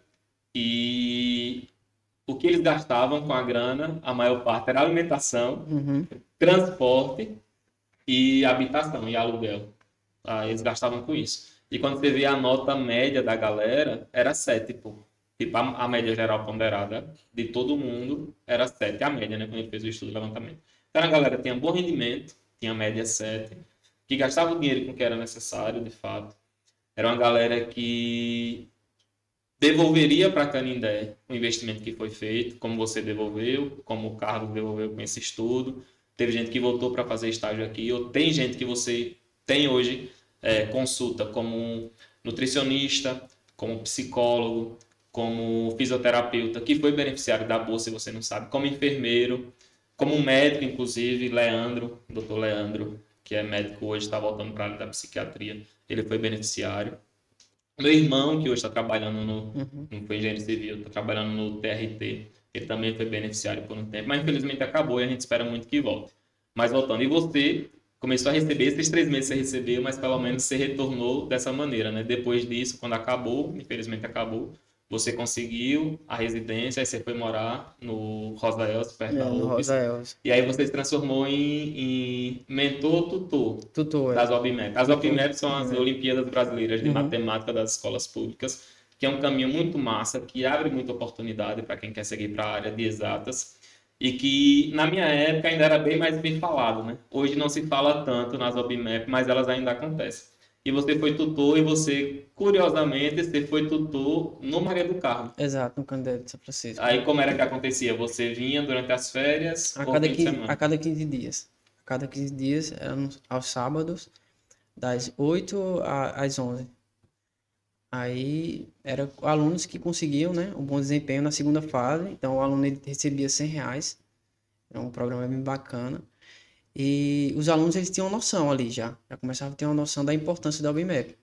E o que eles gastavam com a grana, a maior parte era alimentação, transporte e habitação e aluguel. Eles gastavam com isso. E quando você vê a nota média da galera, era 7, pô. Tipo, a média geral ponderada de todo mundo era 7, a média, né? Quando ele fez o estudo de levantamento. Então a galera tinha bom rendimento, tinha média 7, que gastava o dinheiro com o que era necessário, de fato. Era uma galera que devolveria para Canindé o investimento que foi feito, como você devolveu, como o Carlos devolveu com esse estudo. Teve gente que voltou para fazer estágio aqui, ou tem gente que você tem hoje consulta como nutricionista, como psicólogo, como fisioterapeuta, que foi beneficiário da bolsa, se você não sabe, como enfermeiro, como médico, inclusive, Leandro, doutor Leandro, que é médico hoje, está voltando para a área da psiquiatria, ele foi beneficiário. Meu irmão, que hoje está trabalhando não foi engenheiro civil, está trabalhando no TRT, ele também foi beneficiário por um tempo, mas infelizmente acabou e a gente espera muito que volte. Mas voltando, e você começou a receber, esses 3 meses você recebeu, mas pelo menos você retornou dessa maneira, né? Depois disso, quando acabou, infelizmente acabou, você conseguiu a residência, aí você foi morar no Rosa Elza, perto da No UFES, Rosa Elza. e aí você se transformou em mentor-tutor Tutor, das OBMEP. As OBMEP são as Tutor. Olimpíadas Brasileiras de Matemática das Escolas Públicas, que é um caminho muito massa, que abre muita oportunidade para quem quer seguir para a área de exatas, e que na minha época ainda era bem mais bem falado, né? Hoje não se fala tanto nas OBMEP, mas elas ainda acontecem. E você foi tutor e você, curiosamente, você foi tutor no Maria do Carmo. Exato, no Canindé de São Francisco. Aí como era que acontecia? Você vinha durante as férias A ou cada fim de 15, semana? a cada 15 dias. A cada 15 dias, eram aos sábados, das 8 às 11. Aí, eram alunos que conseguiam, né, um bom desempenho na segunda fase. Então, o aluno ele recebia R$ 100. Era um programa bem bacana. E os alunos eles tinham noção ali já começavam a ter uma noção da importância da OBMEP.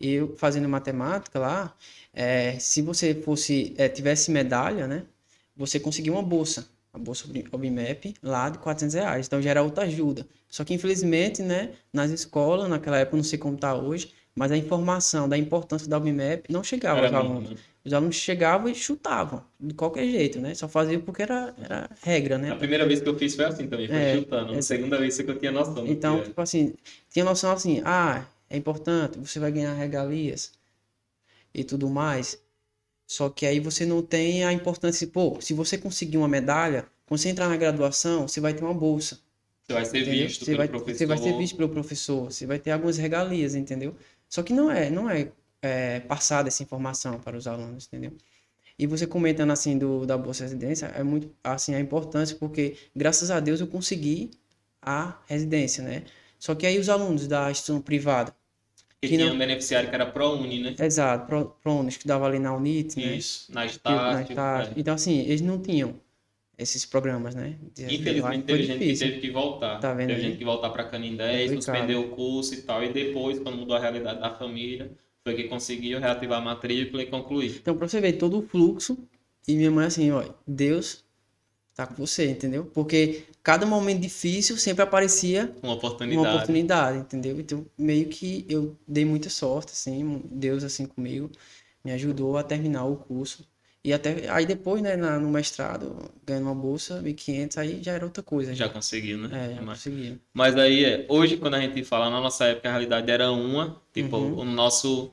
Eu fazendo matemática lá, se você tivesse medalha, né, você conseguia uma bolsa. a bolsa OBMEP lá de R$ 400. Então já era outra ajuda. Só que infelizmente, né, nas escolas, naquela época, não sei como está hoje, mas a informação da importância da OBMEP não chegava aos alunos. Os alunos chegavam e chutavam, de qualquer jeito, né? Só faziam porque era regra, né? A primeira vez que eu fiz foi assim também, foi chutando. A segunda vez que eu tinha noção. Então, tipo assim, tinha noção assim, é importante, você vai ganhar regalias e tudo mais. Só que aí você não tem a importância, pô, se você conseguir uma medalha, quando você entrar na graduação, você vai ter uma bolsa. Você vai ser visto pelo professor. Você vai ser visto pelo professor, você vai ter algumas regalias, entendeu? Só que não é passada essa informação para os alunos, entendeu? E você comentando assim da Bolsa Residência, é muito assim a importância, porque graças a Deus eu consegui a residência, né? Só que aí os alunos da instituição privada que tinha um beneficiário que era ProUni, né? Exato, ProUni, que dava ali na UNIT, né? Isso, na Estácio. Então assim, eles não tinham esses programas, né? Infelizmente teve gente que teve que voltar. Tá vendo teve aí? gente que voltar para Canindé, suspendeu o curso e tal. E depois, quando mudou a realidade da família, foi que conseguiu reativar a matrícula e concluir. Então, pra você ver todo o fluxo, e minha mãe assim, ó, Deus tá com você, entendeu? Porque cada momento difícil sempre aparecia uma oportunidade, entendeu? Então, meio que eu dei muita sorte, assim, Deus assim comigo, me ajudou a terminar o curso. E até aí depois, né, no mestrado, ganhando uma bolsa, 1.500, aí já era outra coisa. Já conseguiu, né? Já consegui. Mas aí, hoje, quando a gente fala, na nossa época, a realidade era uma. Tipo, o nosso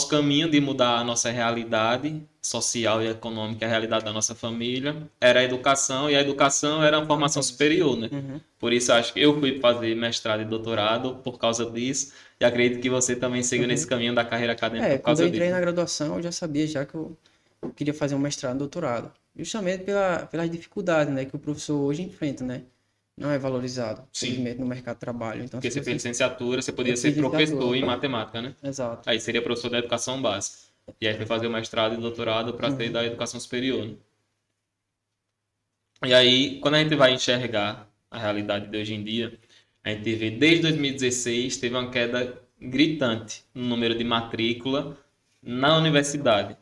caminho de mudar a nossa realidade social e econômica, a realidade da nossa família, era a educação. E a educação era a formação superior, né? Por isso, acho que eu fui fazer mestrado e doutorado por causa disso. E acredito que você também seguiu nesse caminho da carreira acadêmica por causa disso. Quando eu entrei na graduação, eu já sabia já que eu queria fazer um mestrado e doutorado. Justamente pelas dificuldades, né, que o professor hoje enfrenta, né? Não é valorizado, infelizmente, no mercado de trabalho. Então, porque você fez licenciatura, você podia ser professor em matemática, né? Exato. Aí seria professor da educação básica. E aí foi fazer o mestrado e doutorado para ser da educação superior, né? E aí, quando a gente vai enxergar a realidade de hoje em dia, a gente vê, desde 2016, teve uma queda gritante no número de matrícula na universidade.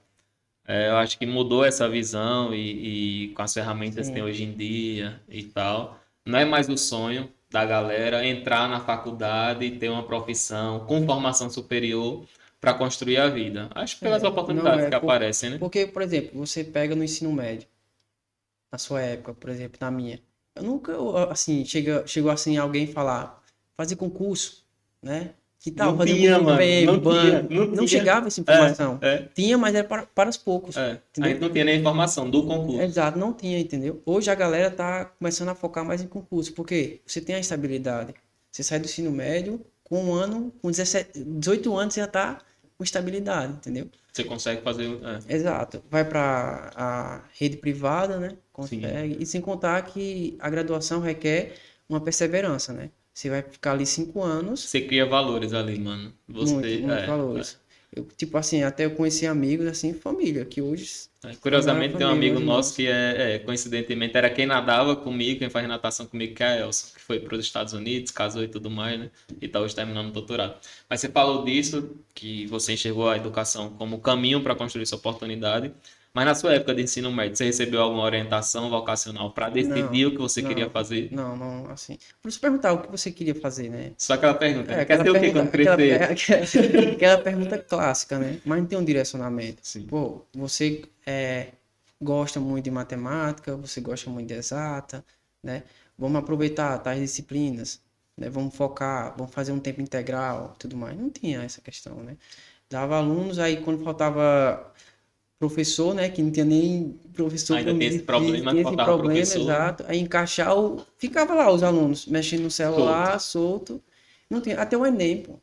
Eu acho que mudou essa visão e com as ferramentas que tem hoje em dia e tal. Não é mais o sonho da galera entrar na faculdade e ter uma profissão com formação superior para construir a vida. Acho que pelas oportunidades que aparecem, né? Porque, por exemplo, você pega no ensino médio, na sua época, por exemplo, na minha. Eu nunca, assim, chegou assim alguém falar, fazer concurso, né? Que tal? Não tinha, mano. Não chegava essa informação. Tinha, mas era para os poucos. A gente não tinha nem informação do concurso. Exato, não tinha, entendeu? Hoje a galera tá começando a focar mais em concurso, porque você tem a estabilidade. Você sai do ensino médio, com um ano, com 18 anos, você já tá com estabilidade, entendeu? Você consegue fazer... Exato. Vai para a rede privada, né? Consegue. Sim. E sem contar que a graduação requer uma perseverança, né? Você vai ficar ali 5 anos. Você cria valores ali, mano. Muito valores. Eu, tipo assim, até eu conheci amigos, assim, família, que hoje... Curiosamente, tem um amigo nosso que, coincidentemente, era quem nadava comigo, quem faz natação comigo, que é a Elson, que foi para os Estados Unidos, casou e tudo mais, né? E tá hoje terminando o doutorado. Mas você falou disso, que você enxergou a educação como caminho para construir sua oportunidade. Mas na sua época de ensino médio, você recebeu alguma orientação vocacional para decidir o que você queria fazer? Não, assim. Por isso perguntar o que você queria fazer, né? Só aquela pergunta, quer ser o que quando crescer? Aquela pergunta clássica, né? Mas não tem um direcionamento. Sim. Pô, você gosta muito de matemática, você gosta muito de exata, né? Vamos aproveitar tais disciplinas, né? Vamos focar, vamos fazer um tempo integral, tudo mais. Não tinha essa questão, né? Dava alunos, aí quando faltava... professor, né, que não tinha nem professor. Ainda tem esse problema, tinha esse problema, exato. Aí encaixar ficava lá os alunos mexendo no celular, solto. Não tinha, até o Enem, pô.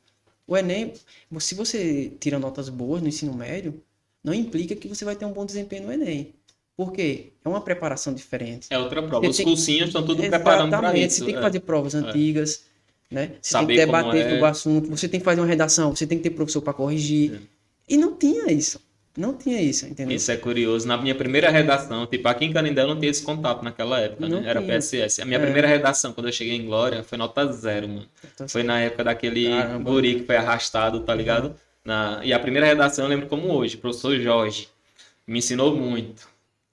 O Enem, se você tira notas boas no ensino médio, não implica que você vai ter um bom desempenho no Enem. Por quê? É uma preparação diferente. É outra prova. Os cursinhos estão tudo preparando para isso. Você tem que fazer provas antigas, né? Você tem que debater sobre o assunto, você tem que fazer uma redação, você tem que ter professor para corrigir. E não tinha isso. Não tinha isso, entendeu? Isso é curioso. Na minha primeira redação, tipo, aqui em Canindé eu não tinha esse contato naquela época, né? Era PSS. A minha primeira redação, quando eu cheguei em Glória, foi nota 0, mano. Foi na época daquele guri que foi arrastado, tá ligado? E a primeira redação eu lembro como hoje, o professor Jorge. Me ensinou muito.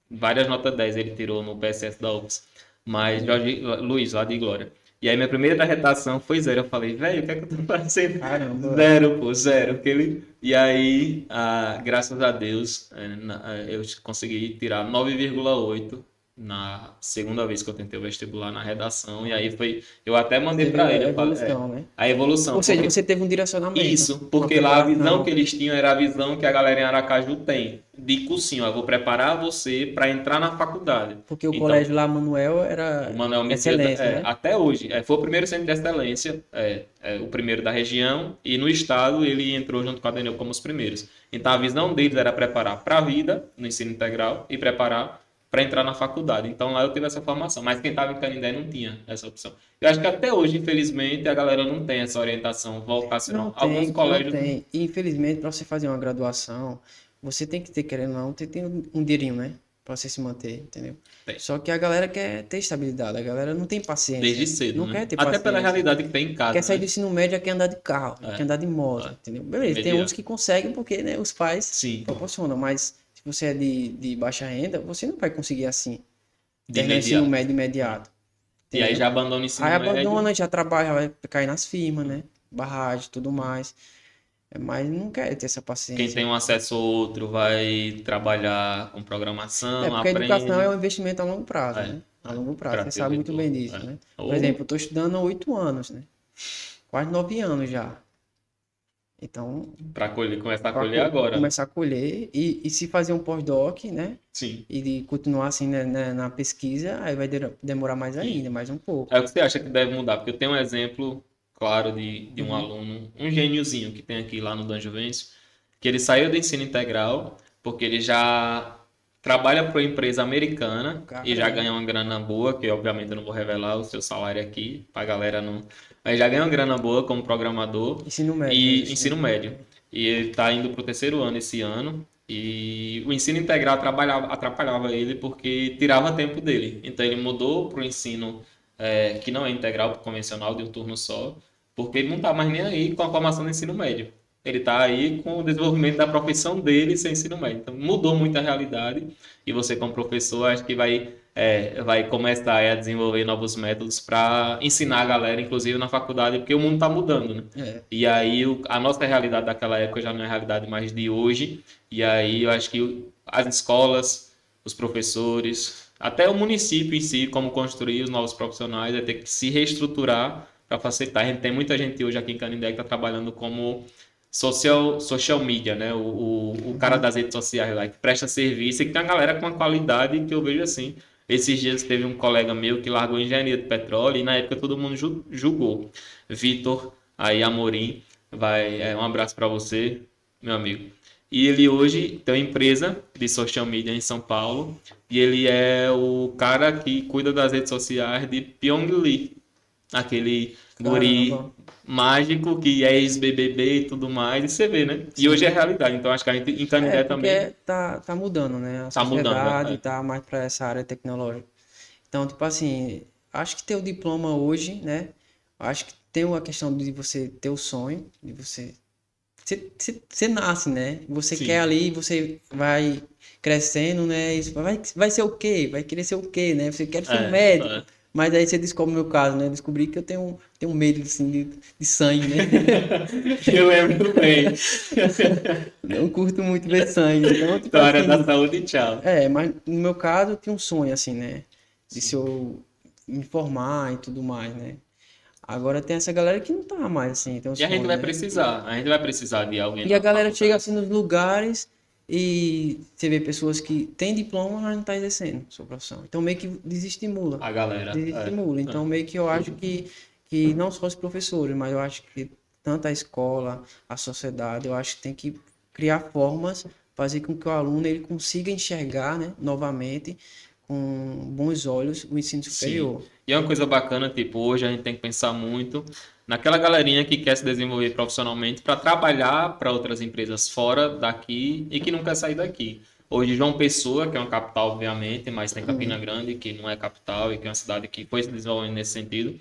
várias notas 10 ele tirou no PSS da UFS. Mas Jorge Luiz, lá de Glória. E aí minha primeira redação foi zero. Eu falei, velho, o que é que eu tô fazendo? Caramba. Zero, pô, zero. E aí, graças a Deus, eu consegui tirar 9,8 na segunda vez que eu tentei o vestibular na redação. E aí foi. Eu até mandei Teve pra a ele. Eu falei, evolução, né? a evolução. Ou seja, porque- você teve um direcionamento. Isso, uma porque lá a visão preparação. que eles tinham era a visão que a galera em Aracaju tem. De cursinho, eu vou preparar você para entrar na faculdade. Porque o Então, colégio lá, Manuel, era o Manuel Mesquita, excelência, né? até hoje, foi o primeiro centro de excelência, o primeiro da região, e no estado ele entrou junto com a Daniel como os primeiros. Então a visão deles era preparar para a vida, no ensino integral, e preparar para entrar na faculdade. Então lá eu tive essa formação, mas quem estava em Canindé não tinha essa opção. Eu acho que até hoje, infelizmente, a galera não tem essa orientação vocacional. Não Alguns tem, colégios. não tem. E, infelizmente, para você fazer uma graduação, você tem que ter, querendo ou não, tem um dinheirinho, né? Para você se manter, entendeu? Tem. Só que a galera quer ter estabilidade, a galera não tem paciência. Desde cedo, Não né? quer ter Até pela paciência. realidade que tem em casa, Quer sair né? do ensino médio, quer andar de carro, quer andar de moto, entendeu? Beleza, tem Imediato. outros que conseguem porque, né, os pais Sim. proporcionam, mas se você é de baixa renda, você não vai conseguir assim, De terminar o ensino imediato. médio imediato. E aí entendeu? já abandona o ensino Aí médio. abandona, já trabalha, vai cair nas firmas, né? Barragem e tudo mais. Mas não quer ter essa paciência. Quem tem um acesso ao outro vai trabalhar com programação, Porque a aprende. educação é um investimento a longo prazo, É. né? A longo prazo, Pra você ter sabe muito bem retorno, disso, né? Ou- Por exemplo, eu estou estudando há 8 anos, né? Quase 9 anos já. Então, Pra começar a pra colher agora. começar a colher e se fazer um pós-doc, né? Sim. E de continuar assim né, na pesquisa, aí vai demorar mais ainda, mais um pouco. É o que você acha que deve mudar? Porque eu tenho um exemplo claro de Uhum. um aluno, um gêniozinho que tem aqui lá no Dom Juvencio, que ele saiu do ensino integral porque ele já trabalha para uma empresa americana e já Caramba. ganha uma grana boa, que obviamente eu não vou revelar o seu salário aqui, pra galera não. Mas já ganha uma grana boa como programador. Ensino médio. E né? ensino médio. E ele está indo para o terceiro ano esse ano. E o ensino integral atrapalhava ele porque tirava tempo dele. Então ele mudou para o ensino que não é integral, convencional, de um turno só, porque ele não está mais nem aí com a formação do ensino médio. Ele está aí com o desenvolvimento da profissão dele sem ensino médio. Então mudou muito a realidade. E você, como professor, acho que vai começar a desenvolver novos métodos para ensinar a galera, inclusive na faculdade, porque o mundo está mudando, né? É. E aí a nossa realidade daquela época já não é a realidade mais de hoje. E aí eu acho que as escolas, os professores, até o município em si, como construir os novos profissionais, vai ter que se reestruturar para facilitar. A gente tem muita gente hoje aqui em Canindé que está trabalhando como social media, né? O cara das redes sociais lá, que presta serviço e que tem uma galera com uma qualidade que eu vejo assim. Esses dias teve um colega meu que largou engenharia de petróleo e na época todo mundo julgou. Vitor aí Amorim, um abraço para você, meu amigo. E ele hoje tem uma empresa de social media em São Paulo e ele é o cara que cuida das redes sociais de Pyong Lee, aquele guri Caramba. mágico que é ex-BBB e tudo mais, e você vê, né? E hoje é realidade, então acho que a gente em Canindé também. Porque tá mudando, né? A Tá mudando, sociedade né? tá mais para essa área tecnológica. Então, tipo assim, acho que ter o diploma hoje, né? Acho que tem uma questão de você ter o sonho, de você. Você nasce, né? Você Sim. quer ali, você vai crescendo, né? Isso vai ser o quê? Vai querer ser o quê, né? Você quer ser um médico. é. Mas aí você descobre o meu caso, né? Eu descobri que eu tenho medo, assim, de sangue, né? Eu lembro bem. Não curto muito ver sangue. Então, tipo História assim, da saúde, tchau. mas no meu caso eu tinha um sonho, assim, né? De se eu me formar e tudo mais, né? Agora tem essa galera que não tá mais, assim, tem um E a gente sonho, vai né? precisar, de alguém E a na galera faculdade. chega assim nos lugares e você vê pessoas que têm diploma, mas não tá exercendo sua profissão. Então meio que desestimula. A galera. Desestimula. Então meio que eu acho que não só os professores, mas eu acho que tanto a escola, a sociedade, eu acho que tem que criar formas, fazer com que o aluno ele consiga enxergar, né, novamente, com bons olhos, o ensino superior. E é uma coisa bacana, tipo, hoje a gente tem que pensar muito naquela galerinha que quer se desenvolver profissionalmente para trabalhar para outras empresas fora daqui e que não quer sair daqui. Hoje João Pessoa, que é uma capital, obviamente, mas tem Campina Grande, que não é capital e que é uma cidade que foi se desenvolvendo nesse sentido.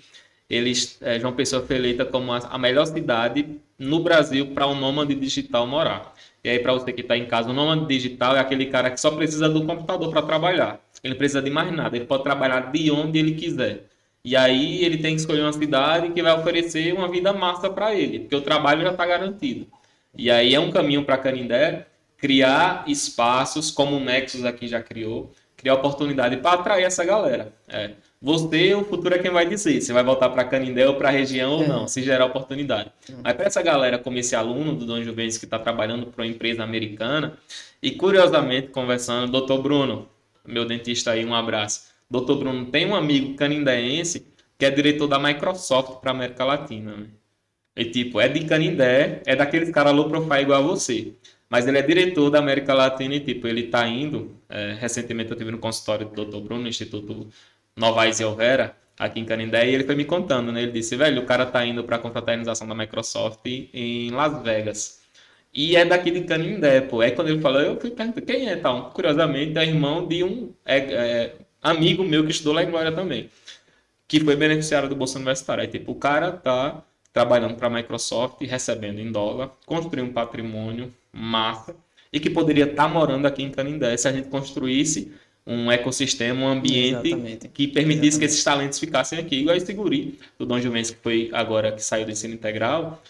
João Pessoa foi eleita como a melhor cidade no Brasil para um nômade digital morar. E aí, para você que está em casa, o nômade digital é aquele cara que só precisa do computador para trabalhar. Ele não precisa de mais nada, ele pode trabalhar de onde ele quiser. E aí ele tem que escolher uma cidade que vai oferecer uma vida massa para ele, porque o trabalho já está garantido. E aí é um caminho para Canindé criar espaços, como o Nexus aqui já criou, criar oportunidade para atrair essa galera. Você, o futuro é quem vai dizer se vai voltar para Canindé ou para a região ou não, se gerar oportunidade. Mas para essa galera, como esse aluno do Dom Juvenis que está trabalhando para uma empresa americana, e curiosamente conversando, doutor Bruno, meu dentista aí, um abraço. Doutor Bruno tem um amigo canindéense que é diretor da Microsoft para a América Latina. Né? E tipo, é de Canindé, é daqueles caras low profile igual a você. Mas ele é diretor da América Latina e tipo, ele está indo, recentemente eu estive no consultório do Dr. Bruno, no Instituto Novaes e Olvera, aqui em Canindé, e ele foi me contando, né? Ele disse, velho, o cara tá indo para a confraternização da Microsoft em Las Vegas. E é daqui de Canindé, pô. Aí quando ele falou, eu fui perguntar quem é, tal. Curiosamente, é irmão de um amigo meu que estudou lá em Glória também, que foi beneficiário do Bolsa Universitária. Aí, tipo, o cara tá trabalhando para a Microsoft, recebendo em dólar, construindo um patrimônio massa, e que poderia estar morando aqui em Canindé se a gente construísse um ecossistema, um ambiente que permitisse que esses talentos ficassem aqui. Igual esse guri do Dom Juvenis, que foi agora que saiu do ensino integral,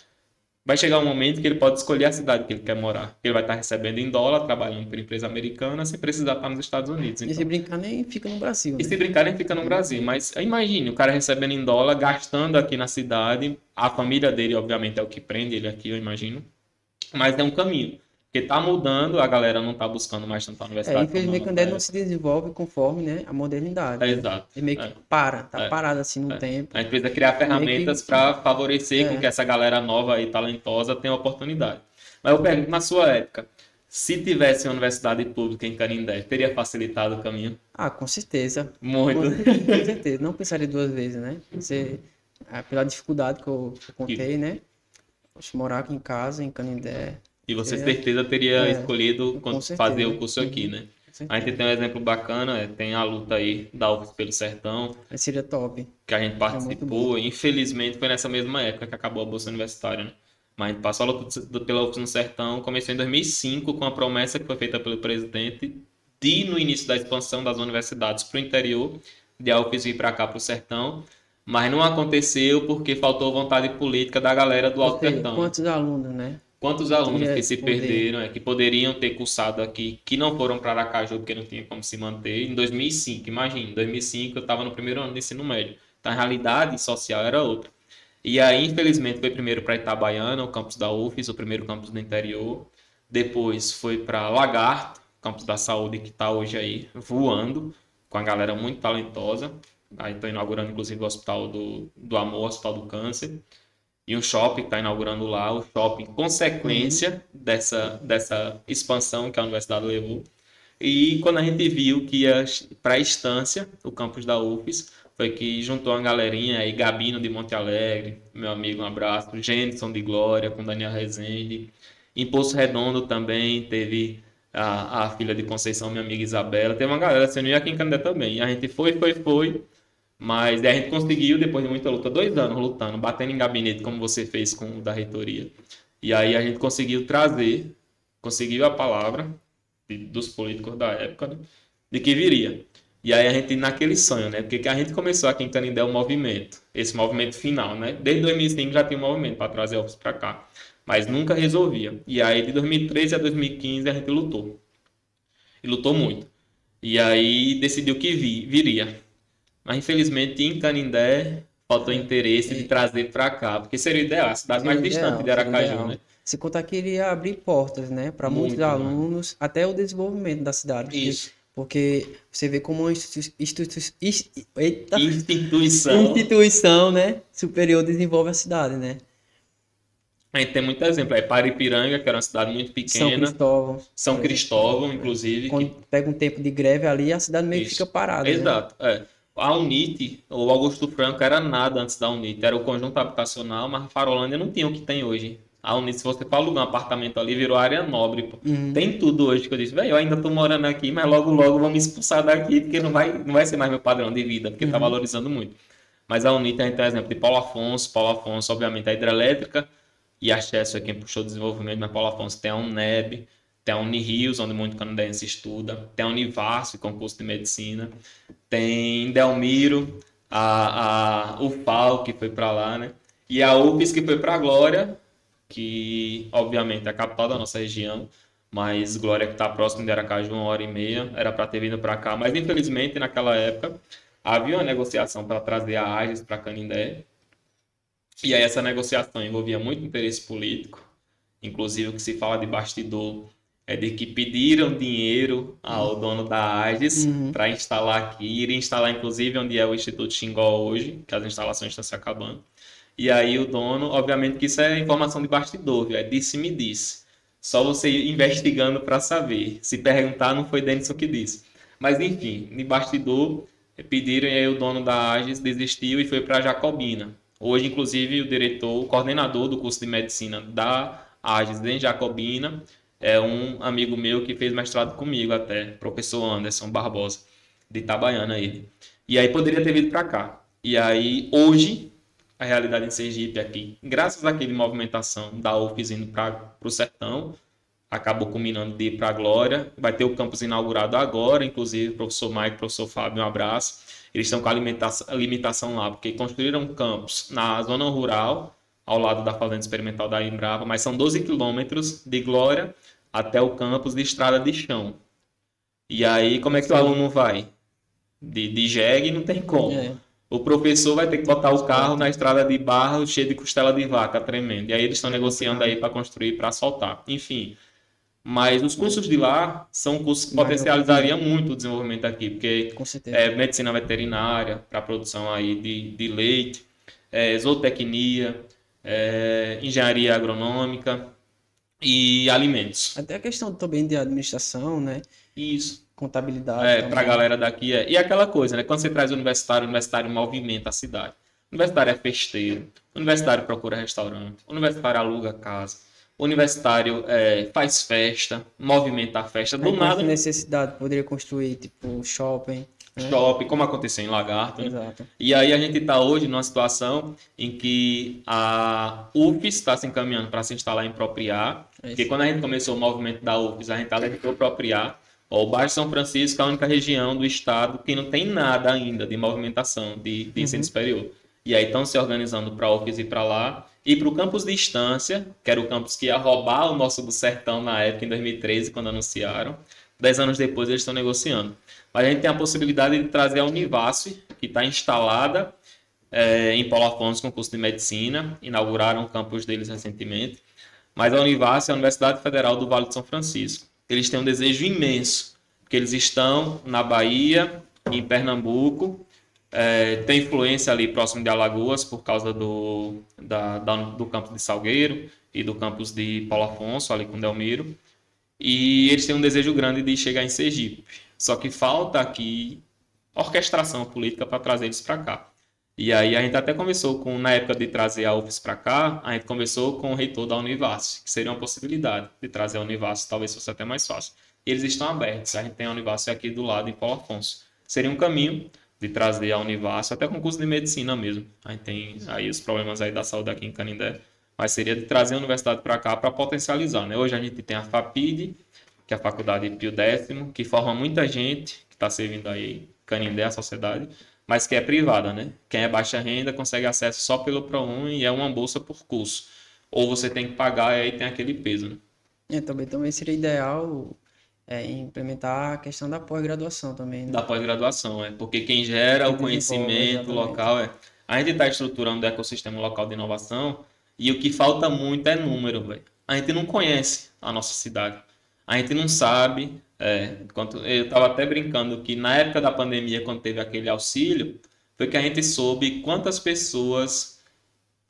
vai chegar um momento que ele pode escolher a cidade que ele quer morar. Ele vai estar recebendo em dólar, trabalhando por empresa americana, sem precisar estar nos Estados Unidos. Então, e se brincar nem fica no Brasil. E se brincar nem fica no Brasil. Mas imagine, o cara recebendo em dólar, gastando aqui na cidade, a família dele, obviamente, é o que prende ele aqui, eu imagino. Mas é um caminho. Porque tá mudando, a galera não tá buscando mais tanto a universidade. Infelizmente, Canindé não se desenvolve conforme, né, a modernidade. Exato. Ele meio que parado assim no tempo. A gente precisa criar ferramentas para favorecer com que essa galera nova e talentosa tenha oportunidade. Mas eu pergunto, na sua época, se tivesse uma universidade pública em Canindé, teria facilitado o caminho? Com certeza. Muito. Com certeza. Não pensaria duas vezes, né? Pela dificuldade que eu contei, né? Morar aqui em casa, em Canindé. E você certeza teria escolhido fazer o curso aqui, né? A gente tem um exemplo bacana, tem a luta aí da UFS pelo Sertão. Seria top. Que a gente participou, infelizmente foi nessa mesma época que acabou a Bolsa Universitária, né? Mas a gente passou a luta pela UFS no Sertão, começou em 2005 com a promessa que foi feita pelo presidente de, no início da expansão das universidades para o interior, de a UFS vir para cá, para o Sertão. Mas não aconteceu porque faltou vontade política da galera do Alto Sertão. Quantos alunos, né? Quantos alunos que se perderam, que poderiam ter cursado aqui, que não foram para Aracaju porque não tinha como se manter, em 2005, imagina, em 2005 eu estava no primeiro ano do ensino médio, então a realidade social era outra. E aí, infelizmente, foi primeiro para Itabaiana, o campus da UFES, o primeiro campus do interior, depois foi para Lagarto, campus da saúde que está hoje aí voando, com a galera muito talentosa, aí estou inaugurando inclusive o Hospital do Amor, o Hospital do Câncer, e o shopping que está inaugurando lá, o shopping consequência dessa expansão que a universidade levou. E quando a gente viu que ia para a Estância, o campus da UFES, foi que juntou uma galerinha aí, Gabino de Monte Alegre, meu amigo, um abraço, Jenson de Glória, com Daniel Rezende. Em Poço Redondo também teve a filha de Conceição, minha amiga Isabela. Teve uma galera sendo aqui em Canindé também. E a gente foi. Mas a gente conseguiu, depois de muita luta, 2 anos lutando, batendo em gabinete, como você fez com o da reitoria. E aí a gente conseguiu a palavra dos políticos da época, né, de que viria. E aí a gente, naquele sonho, né, porque a gente começou aqui em Canindé o movimento, esse movimento final, né, desde 2005 já tinha um movimento para trazer a UFS para cá, mas nunca resolvia. E aí de 2013 a 2015 a gente lutou. E lutou muito. E aí decidiu que viria. Mas, infelizmente, em Canindé, faltou interesse de trazer para cá, porque seria o ideal, a cidade mais distante de Aracaju, né? Se contar que iria abrir portas, né, para muitos alunos, até o desenvolvimento da cidade. Isso. Porque você vê como uma instituição, né, superior desenvolve a cidade, né? A gente tem muito exemplo. Aí Paripiranga, que era uma cidade muito pequena. São Cristóvão, inclusive. Quando pega um tempo de greve ali, a cidade meio que fica parada. Exato, né? A UNIT, o Augusto Franco, era nada antes da UNIT. Era o conjunto habitacional, mas a Farolândia não tinha o que tem hoje. A UNIT, se você for alugar um apartamento ali, virou área nobre. Pô. Tem tudo hoje que eu disse, velho, eu ainda tô morando aqui, mas logo vão me expulsar daqui, porque não vai ser mais meu padrão de vida, porque tá valorizando muito. Mas a UNITA, a gente tem o exemplo de Paulo Afonso. Paulo Afonso, obviamente, a hidrelétrica, e a Chesf é quem puxou o desenvolvimento, mas Paulo Afonso tem a UNEB, tem a Unirios, onde muito canadense estuda, tem a Univasf, com curso de medicina, tem Delmiro, a UFAL, que foi para lá, né? E a UFES, que foi para a Glória, que obviamente é a capital da nossa região, mas Glória, que está próximo de Aracaju, 1h30, era para ter vindo para cá, mas infelizmente naquela época havia uma negociação para trazer a AGES para Canindé, e aí essa negociação envolvia muito interesse político, inclusive o que se fala de bastidor é de que pediram dinheiro ao dono da AGES para instalar aqui, iria instalar inclusive onde é o Instituto Xingó hoje, que as instalações estão se acabando. E aí o dono, obviamente que isso é informação de bastidor, viu? É disse-me disse. Só você ir investigando para saber. Se perguntar, não foi Denison que disse. Mas enfim, de bastidor, pediram e aí o dono da AGES desistiu e foi para Jacobina. Hoje, inclusive, o diretor, o coordenador do curso de medicina da AGES em Jacobina é um amigo meu que fez mestrado comigo até, professor Anderson Barbosa, de Itabaiana ele. E aí poderia ter vindo para cá. E aí, hoje, a realidade em Sergipe aqui, graças àquela movimentação da UFES indo para o sertão, acabou culminando de ir para a Glória. Vai ter o campus inaugurado agora, inclusive o professor Mike, o professor Fábio, um abraço. Eles estão com a limitação lá, porque construíram um campus na zona rural, ao lado da Fazenda Experimental da Embrapa, mas são 12 quilômetros de Glória até o campus de estrada de chão. E aí, como é que o aluno vai? De jegue não tem como. O professor vai ter que botar o carro na estrada de barro cheio de costela de vaca, tremendo. E aí eles estão negociando aí para construir, para asfaltar. Enfim, mas os cursos de lá são cursos que potencializariam muito o desenvolvimento aqui, porque medicina veterinária, para a produção aí de leite, zootecnia, engenharia agronômica e alimentos. Até a questão também de administração, né? Isso. Contabilidade. Para a galera daqui. E aquela coisa, né? Quando você traz o universitário movimenta a cidade. O universitário é festeiro, o universitário procura restaurante, o universitário aluga casa, o universitário faz festa, movimenta a festa. Do nada. Necessidade, poderia construir, tipo, shopping. Shopping, como aconteceu em Lagarto. Exato. Né? E aí a gente está hoje numa situação em que a UFES está se encaminhando para se instalar em Propriá. Porque quando a gente começou o movimento da UFES, a gente alertou Propriá. O Baixo São Francisco é a única região do estado que não tem nada ainda de movimentação de ensino superior. E aí estão se organizando para a UFES ir para lá. E para o campus de Estância, que era o campus que ia roubar o nosso do Sertão na época, em 2013, quando anunciaram. 10 anos depois eles estão negociando. Mas a gente tem a possibilidade de trazer a Univasf, que está instalada em Paulo Afonso com curso de medicina. Inauguraram o campus deles recentemente. Mas a Univasf é a Universidade Federal do Vale de São Francisco. Eles têm um desejo imenso, porque eles estão na Bahia, em Pernambuco, tem influência ali próximo de Alagoas, por causa do campus de Salgueiro e do campus de Paulo Afonso, ali com Delmiro. E eles têm um desejo grande de chegar em Sergipe. Só que falta aqui orquestração política para trazer eles para cá. E aí a gente até conversou na época de trazer a UFES para cá, a gente conversou com o reitor da Univasf, que seria uma possibilidade de trazer a Univasf, talvez fosse até mais fácil. E eles estão abertos, a gente tem a Univasf aqui do lado, em Paulo Afonso. Seria um caminho de trazer a Univasf, até com curso de medicina mesmo. A gente tem aí os problemas aí da saúde aqui em Canindé, mas seria de trazer a universidade para cá para potencializar, né? Hoje a gente tem a FAPID, que é a Faculdade Pio X, que forma muita gente que está servindo aí Canindé, a sociedade, mas que é privada, né? Quem é baixa renda consegue acesso só pelo ProUni e é uma bolsa por curso. Ou você tem que pagar e aí tem aquele peso, né? Também seria ideal implementar a questão da pós-graduação também, né? Da pós-graduação, porque quem gera o conhecimento local A gente está estruturando o ecossistema local de inovação e o que falta muito é número, velho. A gente não conhece a nossa cidade. A gente não sabe... eu estava até brincando que na época da pandemia, quando teve aquele auxílio, foi que a gente soube quantas pessoas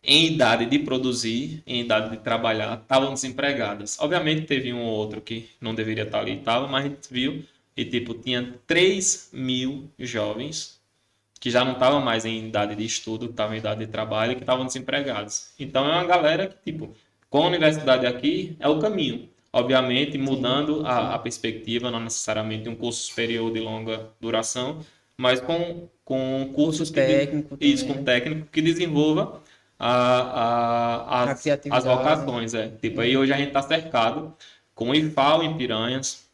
em idade de produzir, em idade de trabalhar, estavam desempregadas. Obviamente teve um ou outro que não deveria estar ali, mas a gente viu e tinha 3.000 jovens que já não estavam mais em idade de estudo, que estavam em idade de trabalho e que estavam desempregados. Então é uma galera que, com a universidade aqui, é o caminho. Obviamente, mudando a perspectiva, não necessariamente um curso superior de longa duração, mas com cursos técnico isso, também, com né? técnico que desenvolva A as criatividade, né? vocações. Tipo, aí hoje a gente está cercado com o IFAL em Piranhas,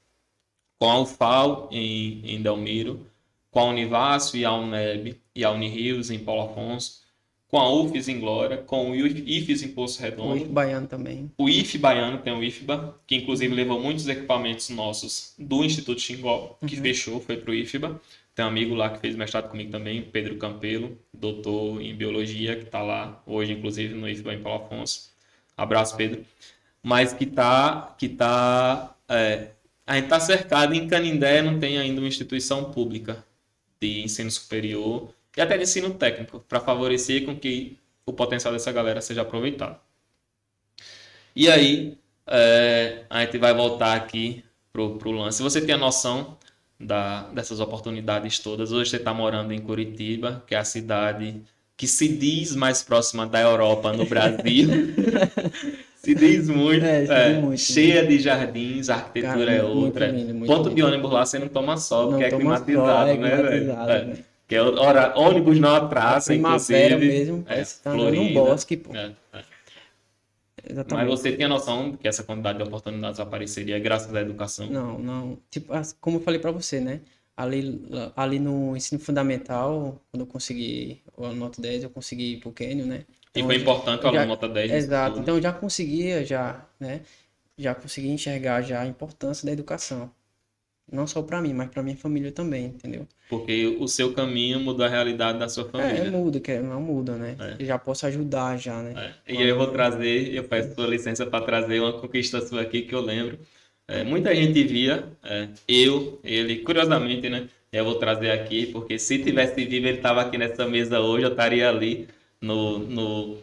com a UFAL em Delmiro, com a Univasf e a UNEB e a Unirios em Paulo Afonso, com a UFES em Glória, com o IFES em Poço O IF Redondo, baiano também. o IFE baiano tem o IFBA, que inclusive levou muitos equipamentos nossos do Instituto Xingó, que fechou, foi para o IFBA. Tem um amigo lá que fez mestrado comigo também, Pedro Campelo, doutor em biologia, que está lá hoje, inclusive, no IFBA em Paulo Afonso. Abraço, Pedro. Mas a gente está cercado em Canindé, não tem ainda uma instituição pública de ensino superior e até de ensino técnico, para favorecer com que o potencial dessa galera seja aproveitado. E aí, a gente vai voltar aqui pro lance. Você tem a noção dessas oportunidades todas. Hoje você está morando em Curitiba, que é a cidade que se diz mais próxima da Europa no Brasil. Se diz muito, Se diz muito, cheia de jardins, a arquitetura cara, é muito outra. lindo, muito Ponto de lindo. ônibus lá você não toma sol, porque Não é toma sol, climatizado, né, velho? climatizado, né? Que ônibus não A atrasa, primavera inclusive. mesmo, parece que tá andando num Florida. bosque, pô. Mas Mas você tem a noção de que essa quantidade de oportunidades apareceria graças à educação? Não. Tipo, como eu falei pra você, né? Ali no ensino fundamental, quando eu consegui a nota 10, eu consegui ir pro Quênio, né? E Então, foi importante a nota 10 nisso exato. tudo. Então eu já conseguia, né? Já conseguia enxergar já a importância da educação. Não só pra mim, mas pra minha família também, entendeu? Porque o seu caminho muda a realidade da sua família. Muda, não muda, né? Eu já posso ajudar já, né? E aí eu peço sua licença para trazer uma conquista sua aqui que eu lembro. Muita gente via, ele, curiosamente, né? Eu vou trazer aqui, porque se tivesse vivo, ele estava aqui nessa mesa hoje, eu estaria ali no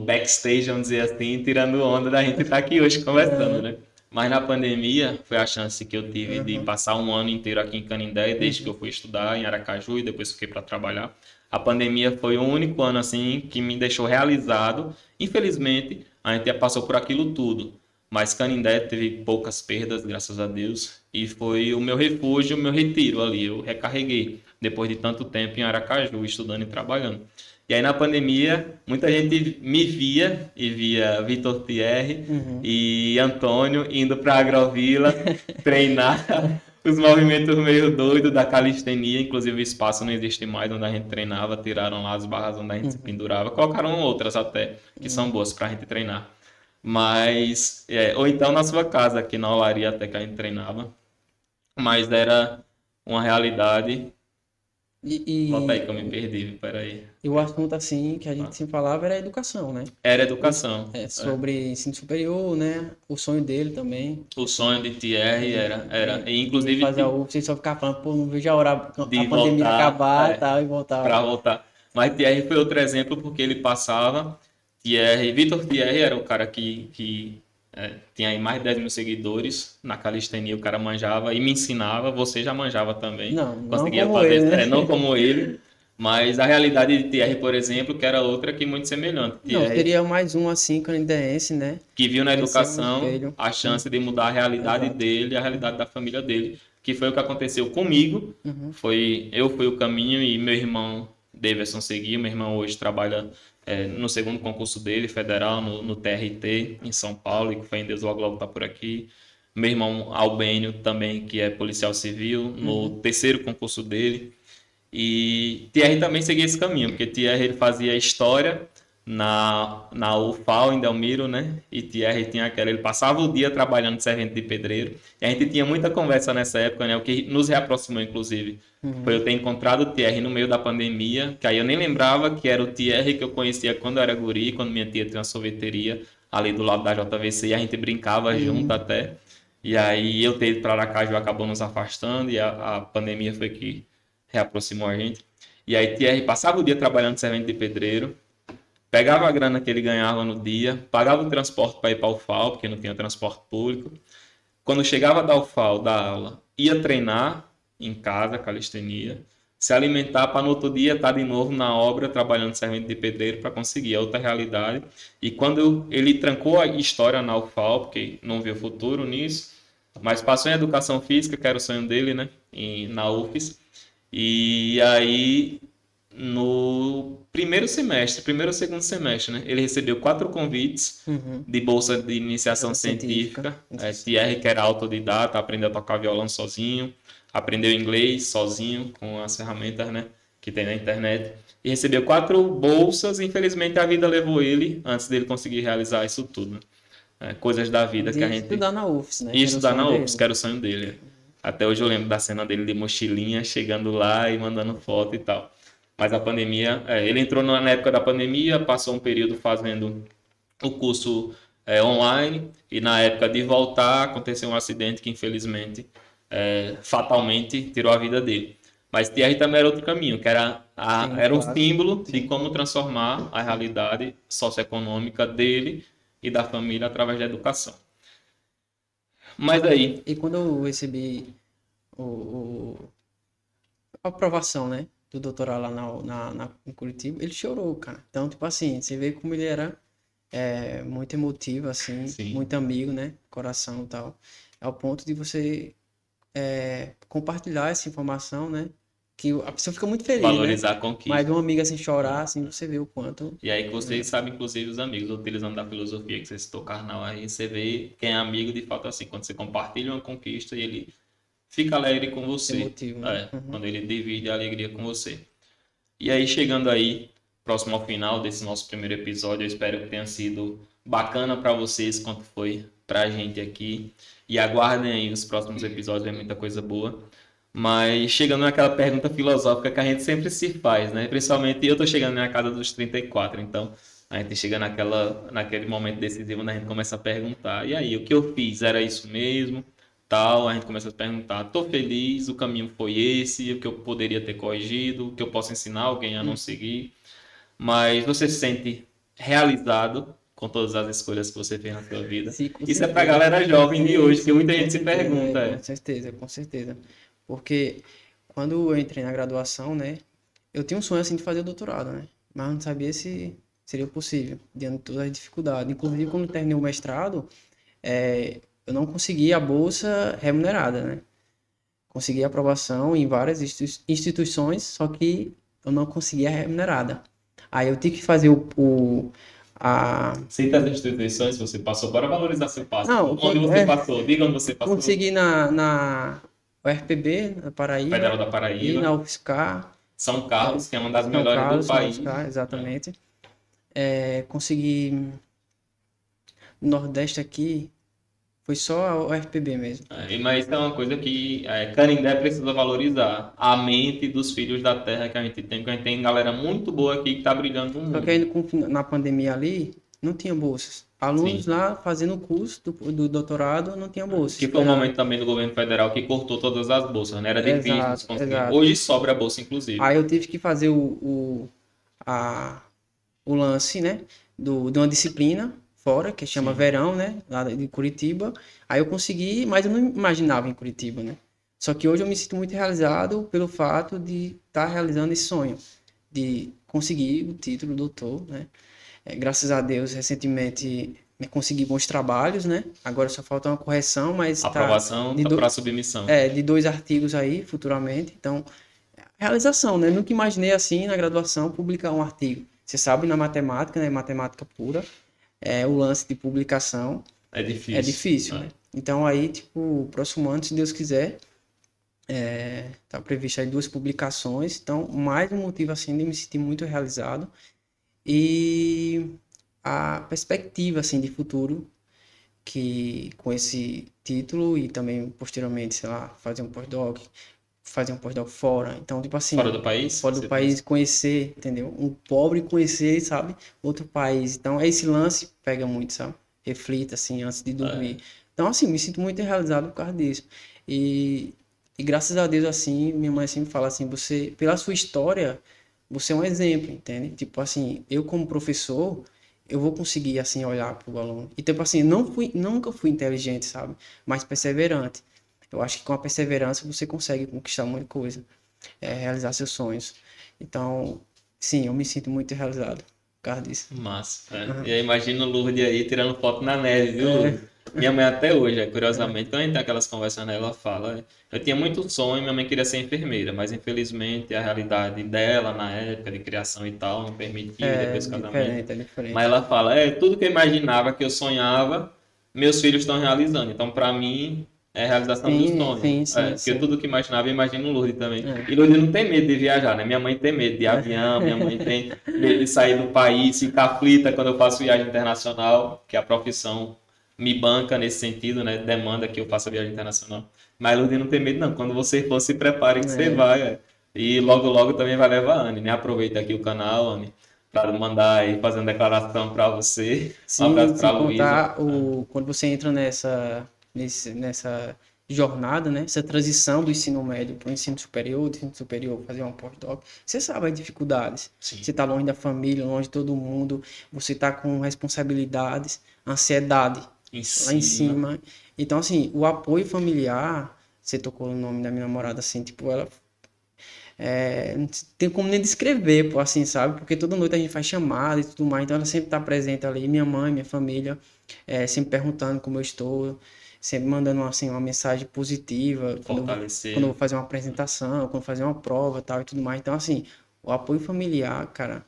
backstage, vamos dizer assim, tirando onda da gente estar aqui hoje conversando, né? Mas na pandemia foi a chance que eu tive de passar um ano inteiro aqui em Canindé, desde que eu fui estudar em Aracaju e depois fiquei para trabalhar. A pandemia foi o único ano assim que me deixou realizado. Infelizmente, a gente passou por aquilo tudo, mas Canindé teve poucas perdas, graças a Deus, e foi o meu refúgio, o meu retiro ali. Eu recarreguei depois de tanto tempo em Aracaju, estudando e trabalhando. E aí na pandemia, muita gente me via e via Vitor Thierry e Antônio indo para a Agrovila treinar os movimentos meio doidos da calistenia. Inclusive o espaço não existe mais onde a gente treinava, tiraram lá as barras onde a gente se pendurava, colocaram outras até, que são boas para a gente treinar. Mas, ou então na sua casa, aqui na olaria até que a gente treinava. Mas era uma realidade. Volta aí que eu me perdi, peraí. E o assunto, assim, que a gente sempre falava era a educação, né? Era educação. Sobre ensino superior, né? O sonho dele também. O sonho de Thierry era e inclusive fazer a UFSC, só ficar falando, pô, não vejo a hora a pandemia voltar, acabar tal, e voltar. Para voltar. Mas Thierry foi outro exemplo porque ele passava. Vitor Thierry era o cara que tinha aí mais de 10 mil seguidores na calistenia, o cara manjava e me ensinava, você já manjava também. Não conseguia como fazer, ele, né? Não como ele, mas a realidade de Thierry, por exemplo, que era outra que muito semelhante. Não, teria mais um assim, canidense, né? Que viu na educação a chance de mudar a realidade dele, a realidade da família dele, que foi o que aconteceu comigo. Eu fui o caminho e meu irmão Davidson seguiu. Meu irmão hoje trabalha no segundo concurso dele, federal, no TRT, em São Paulo, e que fé em Deus logo está por aqui. Meu irmão Albênio também, que é policial civil, no terceiro concurso dele. E Thierry também seguia esse caminho, porque Thierry ele fazia história na UFAL, em Delmiro, né? E Thierry tinha ele passava o dia trabalhando de servente de pedreiro. E a gente tinha muita conversa nessa época, né? O que nos reaproximou, inclusive, foi eu ter encontrado o Thierry no meio da pandemia, que aí eu nem lembrava que era o Thierry que eu conhecia quando eu era guri, quando minha tia tinha uma sorveteria ali do lado da JVC, e a gente brincava junto até. E aí eu ter ido para Aracaju acabou nos afastando, e a pandemia foi que reaproximou a gente. E aí Thierry passava o dia trabalhando de servente de pedreiro, pegava a grana que ele ganhava no dia, pagava o transporte para ir para o UFAL, porque não tinha transporte público. Quando chegava da UFAL, da aula, ia treinar em casa, calistenia, se alimentar para no outro dia estar de novo na obra, trabalhando de servente de pedreiro para conseguir a outra realidade. E quando ele trancou a história na UFAL, porque não viu futuro nisso, mas passou em educação física, que era o sonho dele, né, na UFES. E aí, no primeiro ou segundo semestre, né? Ele recebeu 4 convites de bolsa de iniciação científica. Thierry, que era autodidata, aprendeu a tocar violão sozinho, aprendeu inglês sozinho, com as ferramentas, né, que tem na internet. E recebeu 4 bolsas. Infelizmente, a vida levou ele, antes dele conseguir realizar isso tudo. Coisas da vida que a gente... estudar na UFS, né? E estudar na UFS, que era o sonho dele. Até hoje eu lembro da cena dele de mochilinha, chegando lá e mandando foto e tal. Mas a pandemia... ele entrou na época da pandemia, passou um período fazendo o curso online, e na época de voltar aconteceu um acidente que infelizmente, fatalmente, tirou a vida dele. Mas Thierry também era outro caminho, que era um símbolo de como transformar a realidade socioeconômica dele e da família através da educação. Mas aí... E quando eu recebi a aprovação, né, do doutorado lá em Curitiba, ele chorou, cara. Então, tipo assim, você vê como ele era muito emotivo, assim, Sim. muito amigo, né, coração e tal. Ao ponto de você compartilhar essa informação, né, que a pessoa fica muito feliz, valorizar, né? a conquista. Mas um amigo assim chorar, assim, você vê o quanto... E aí que vocês sabem, inclusive, os amigos, utilizando da filosofia que você citou, Karnal, aí você vê quem é amigo de fato assim, quando você compartilha uma conquista e ele fica alegre com você. Emotivo, né? Quando ele divide a alegria com você. E aí, chegando aí, próximo ao final desse nosso primeiro episódio, eu espero que tenha sido bacana para vocês, quanto foi pra gente aqui. E aguardem aí os próximos episódios, vem muita coisa boa. Mas chegando naquela pergunta filosófica que a gente sempre se faz, né? Principalmente eu tô chegando na casa dos 34, então a gente chega naquele momento decisivo, onde a gente começa a perguntar: e aí, o que eu fiz era isso mesmo? Tal, a gente começa a perguntar: tô feliz, o caminho foi esse, o que eu poderia ter corrigido, o que eu posso ensinar alguém a não seguir. Mas você se sente realizado com todas as escolhas que você fez na sua vida? Sim, isso é pra galera jovem de hoje, que muita gente se pergunta. Com certeza. Porque quando eu entrei na graduação, né, eu tinha um sonho assim de fazer o doutorado, né, mas não sabia se seria possível, diante de todas as dificuldades. Inclusive, quando eu terminei o mestrado, eu não consegui a bolsa remunerada, né. Consegui aprovação em várias instituições, só que eu não conseguia a remunerada. Aí eu tive que fazer Cita as instituições que você passou, para valorizar seu passo. Não, onde você passou? Diga onde você passou. Consegui na UFPB, na Paraíba. Federal da Paraíba. E na UFSCar. São Carlos, que é uma das melhores do país. UFSCar, exatamente. Consegui no Nordeste aqui, foi só a UFPB mesmo. Mas isso é uma coisa que Canindé precisa valorizar. A mente dos filhos da terra que a gente tem. Porque a gente tem galera muito boa aqui que está brilhando no mundo. Só que aí na pandemia ali, não tinha bolsas. Alunos Sim. lá fazendo o curso do doutorado, não tinha bolsa. Que foi um momento também do governo federal que cortou todas as bolsas, né? Era difícil de conseguir. Exato. Hoje sobra a bolsa, inclusive. Aí eu tive que fazer o lance, né? De uma disciplina fora, que chama Sim. Verão, né? Lá de Curitiba. Aí eu consegui, mas eu não imaginava em Curitiba, né? Só que hoje eu me sinto muito realizado pelo fato de estar realizando esse sonho. De conseguir o título doutor, né? Graças a Deus, recentemente consegui bons trabalhos, né? Agora só falta uma correção, mas a aprovação tá para submissão. De 2 artigos aí, futuramente. Então, realização, né? Nunca imaginei assim, na graduação, publicar um artigo. Você sabe, na matemática, né? Matemática pura, o lance de publicação é difícil. É difícil, né? Então, aí, tipo, próximo ano, se Deus quiser, tá previsto aí 2 publicações. Então, mais um motivo, assim, de me sentir muito realizado. E a perspectiva assim de futuro, que com esse título e também posteriormente, sei lá, fazer um pós-doc fora. Então, tipo assim, fora do país, conhecer, entendeu? Um pobre conhecer, sabe, outro país. Então, esse lance pega muito, sabe? Reflita assim antes de dormir. Então, assim, me sinto muito realizado por causa disso. E graças a Deus, assim, minha mãe sempre fala assim, você, pela sua história, você é um exemplo, entende? Tipo assim, eu como professor, eu vou conseguir, assim, olhar pro aluno. E tipo assim, nunca fui inteligente, sabe? Mas perseverante. Eu acho que com a perseverança você consegue conquistar muita coisa. Realizar seus sonhos. Então, sim, eu me sinto muito realizado por causa disso. Massa. E aí imagina o Lourdes aí tirando foto na neve, viu? Minha mãe até hoje, curiosamente, quando a gente tem aquelas conversas, né, ela fala, eu tinha muito sonho, minha mãe queria ser enfermeira, mas infelizmente a realidade dela na época de criação e tal não permitiu, e É depois do casamento. diferente, é Mas diferente. ela fala, tudo que eu imaginava, que eu sonhava, meus filhos estão realizando. Então, para mim, é a realização do Sim, sonho. sim, sim, Porque sim. tudo que eu imaginava, eu imagino o Lourdes também. É. E Lourdes não tem medo de viajar, né? Minha mãe tem medo de avião, minha mãe tem medo de sair do país, fica aflita quando eu faço viagem internacional, que a profissão me banca nesse sentido, né? Demanda que eu faça viagem internacional. Mas Lourdes não tem medo, não. Quando você for, se prepare que você É. vai. E logo, logo também vai levar a Anne, né? Aproveita aqui o canal, Anne, para mandar aí, fazer uma declaração para você. Um Sim, abraço para sem a Luísa. contar quando você entra nessa jornada, né? Essa transição do ensino médio para o ensino superior, do ensino superior fazer um pós-doc, você sabe as dificuldades. Sim, Você está longe da família, longe de todo mundo, você está com responsabilidades, ansiedade em lá em cima. cima. Então, assim, o apoio familiar, você tocou no nome da minha namorada, assim, tipo, ela não tem como nem descrever, pô, assim, sabe? Porque toda noite a gente faz chamada e tudo mais, então ela sempre tá presente ali, minha mãe, minha família, sempre perguntando como eu estou, sempre mandando, assim, uma mensagem positiva quando eu vou Fortalecer. fazer uma apresentação, quando eu vou fazer uma prova, tal, e tudo mais. Então, assim, o apoio familiar, cara,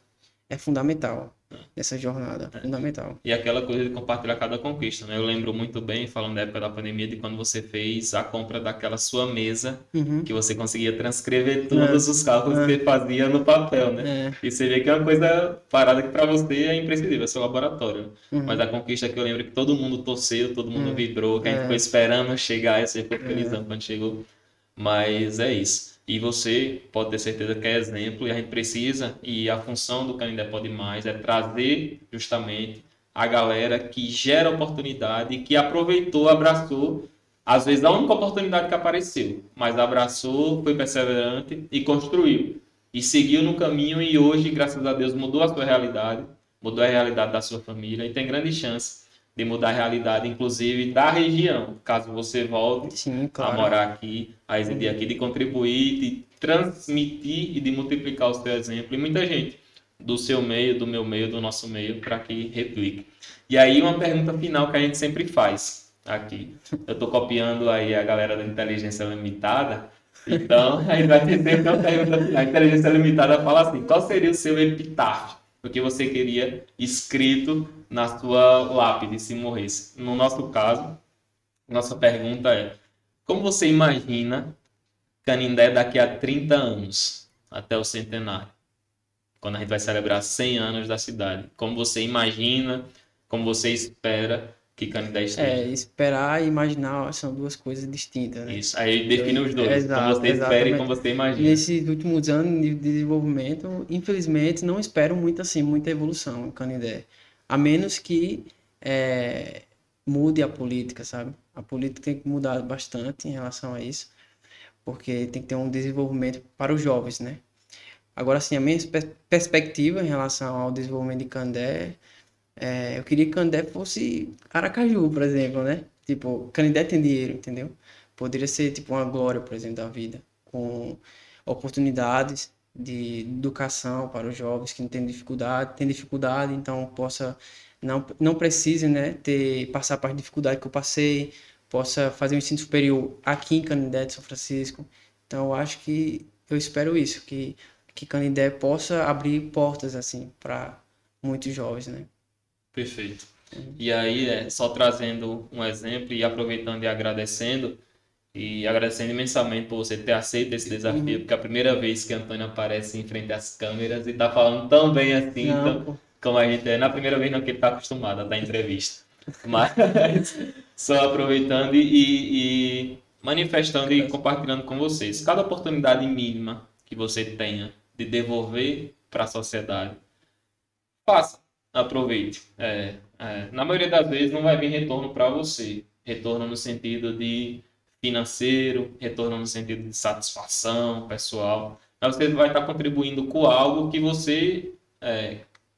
é fundamental nessa jornada, fundamental. E aquela coisa de compartilhar cada conquista, né? Eu lembro muito bem, falando da época da pandemia, de quando você fez a compra daquela sua mesa, que Uhum. você conseguia transcrever É, todos os cálculos que você é, fazia no papel, né? é, E você vê que é uma coisa parada que para você é imprescindível, é seu laboratório, né? Mas uhum, a conquista que eu lembro que todo mundo torceu, todo mundo vibrou, que a gente ficou é, esperando chegar, e você ficou é, felizão quando chegou. Mas é isso. E você pode ter certeza que é exemplo e a gente precisa, e a função do Canindé Pode Mais é trazer justamente a galera que gera oportunidade, que aproveitou, abraçou, às vezes a única oportunidade que apareceu, mas abraçou, foi perseverante e construiu. E seguiu no caminho e hoje, graças a Deus, mudou a sua realidade, mudou a realidade da sua família e tem grande chance de mudar a realidade, inclusive da região, caso você volte sim, a claro. morar aqui, a residir aqui, de contribuir, de transmitir e de multiplicar o seu exemplo. E muita gente do seu meio, do meu meio, do nosso meio, para que replique. E aí uma pergunta final que a gente sempre faz aqui. Eu estou copiando aí a galera da Inteligência Limitada, então aí vai ter sempre uma pergunta final. A Inteligência Limitada fala assim, qual seria o seu epitáfio? O que você queria escrito na sua lápide se morresse? No nosso caso, nossa pergunta é: como você imagina Canindé daqui a 30 anos, até o centenário, quando a gente vai celebrar 100 anos da cidade? Como você imagina, como você espera que Canindé esteja? Esperar e imaginar são duas coisas distintas, né? Isso, aí define os dois, como Exato, você espera e como exatamente. você imagina. Nesses últimos anos de desenvolvimento, infelizmente, não espero muito assim, muita evolução em Canindé. A menos que é, mude a política, sabe? A política tem que mudar bastante em relação a isso, porque tem que ter um desenvolvimento para os jovens, né? Agora, assim, a minha perspectiva em relação ao desenvolvimento de Canindé eu queria que Candé fosse Aracaju, por exemplo, né? Tipo, Canindé tem dinheiro, entendeu? Poderia ser, tipo, uma glória, por exemplo, da vida, com oportunidades de educação para os jovens que não têm dificuldade, então não precise, né, passar por dificuldade que eu passei, possa fazer um ensino superior aqui em Canindé de São Francisco. Então, eu acho eu espero isso, que Canindé possa abrir portas, assim, para muitos jovens, né? Perfeito. E aí, só trazendo um exemplo e aproveitando e agradecendo imensamente por você ter aceito esse desafio, Uhum. porque é a primeira vez que Antônio aparece em frente às câmeras e está falando tão bem assim, Não, então, pô. como a gente é. Na primeira vez não, que ele está acostumado a dar entrevista. Mas só aproveitando e manifestando e compartilhando com vocês. Cada oportunidade mínima que você tenha de devolver para a sociedade, faça, aproveite. Na maioria das vezes não vai vir retorno para você. Retorno no sentido de financeiro, retorno no sentido de satisfação pessoal. Mas você vai estar contribuindo com algo que você,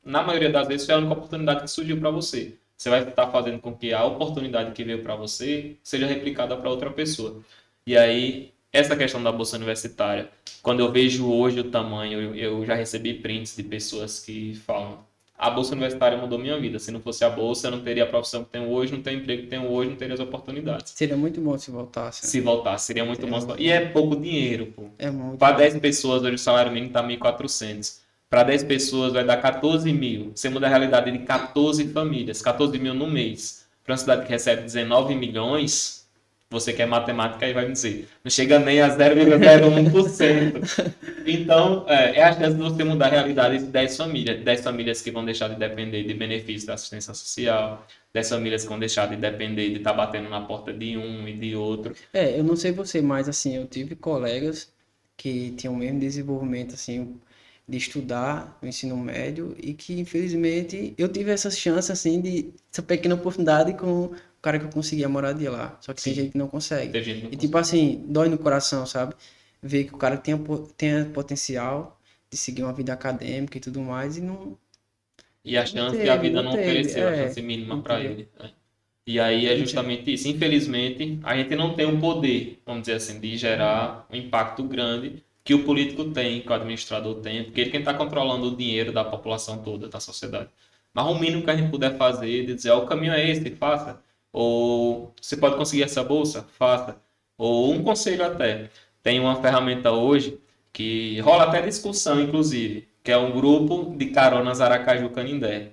na maioria das vezes, foi a única oportunidade que surgiu para você. Você vai estar fazendo com que a oportunidade que veio para você seja replicada para outra pessoa. E aí, essa questão da bolsa universitária, quando eu vejo hoje o tamanho, eu já recebi prints de pessoas que falam: a bolsa universitária mudou minha vida. Se não fosse a bolsa, eu não teria a profissão que tenho hoje, não teria o emprego que tenho hoje, não teria as oportunidades. Seria muito bom se voltasse. Se voltasse, seria muito bom. E é pouco dinheiro, pô. É muito. Para 10 pessoas, hoje o salário mínimo está 1.400. Para 10 pessoas vai dar 14 mil. Você muda a realidade de 14 famílias, 14 mil no mês. Para uma cidade que recebe 19 milhões, você quer matemática aí vai me dizer, não chega nem a 0,01%. Então, é a chance de você mudar a realidade de 10 famílias. 10 famílias que vão deixar de depender de benefícios da assistência social, 10 famílias que vão deixar de depender de estar batendo na porta de um e de outro. Eu não sei você, mas assim, eu tive colegas que tinham o mesmo desenvolvimento, assim, de estudar no ensino médio e que, infelizmente, eu tive essa chance, assim, de essa pequena oportunidade com o cara que eu conseguia moradia lá. Só que tem gente que não consegue. Tem gente que não E, tipo assim, dói no coração, sabe? Ver que o cara tem potencial de seguir uma vida acadêmica e tudo mais e não... E a chance que a vida não teve, ofereceu, a chance mínima para entendeu? ele. Né? E aí é justamente isso. Infelizmente, a gente não tem o poder, vamos dizer assim, de gerar um impacto grande que o político tem, que o administrador tem, porque ele quem está controlando o dinheiro da população toda, da sociedade. Mas o mínimo que a gente puder fazer, de dizer, ó, o caminho é esse, faça. Ou você pode conseguir essa bolsa, faça. Ou um conselho até. Tem uma ferramenta hoje que rola até discussão, inclusive, que é um grupo de caronas Aracaju-Canindé,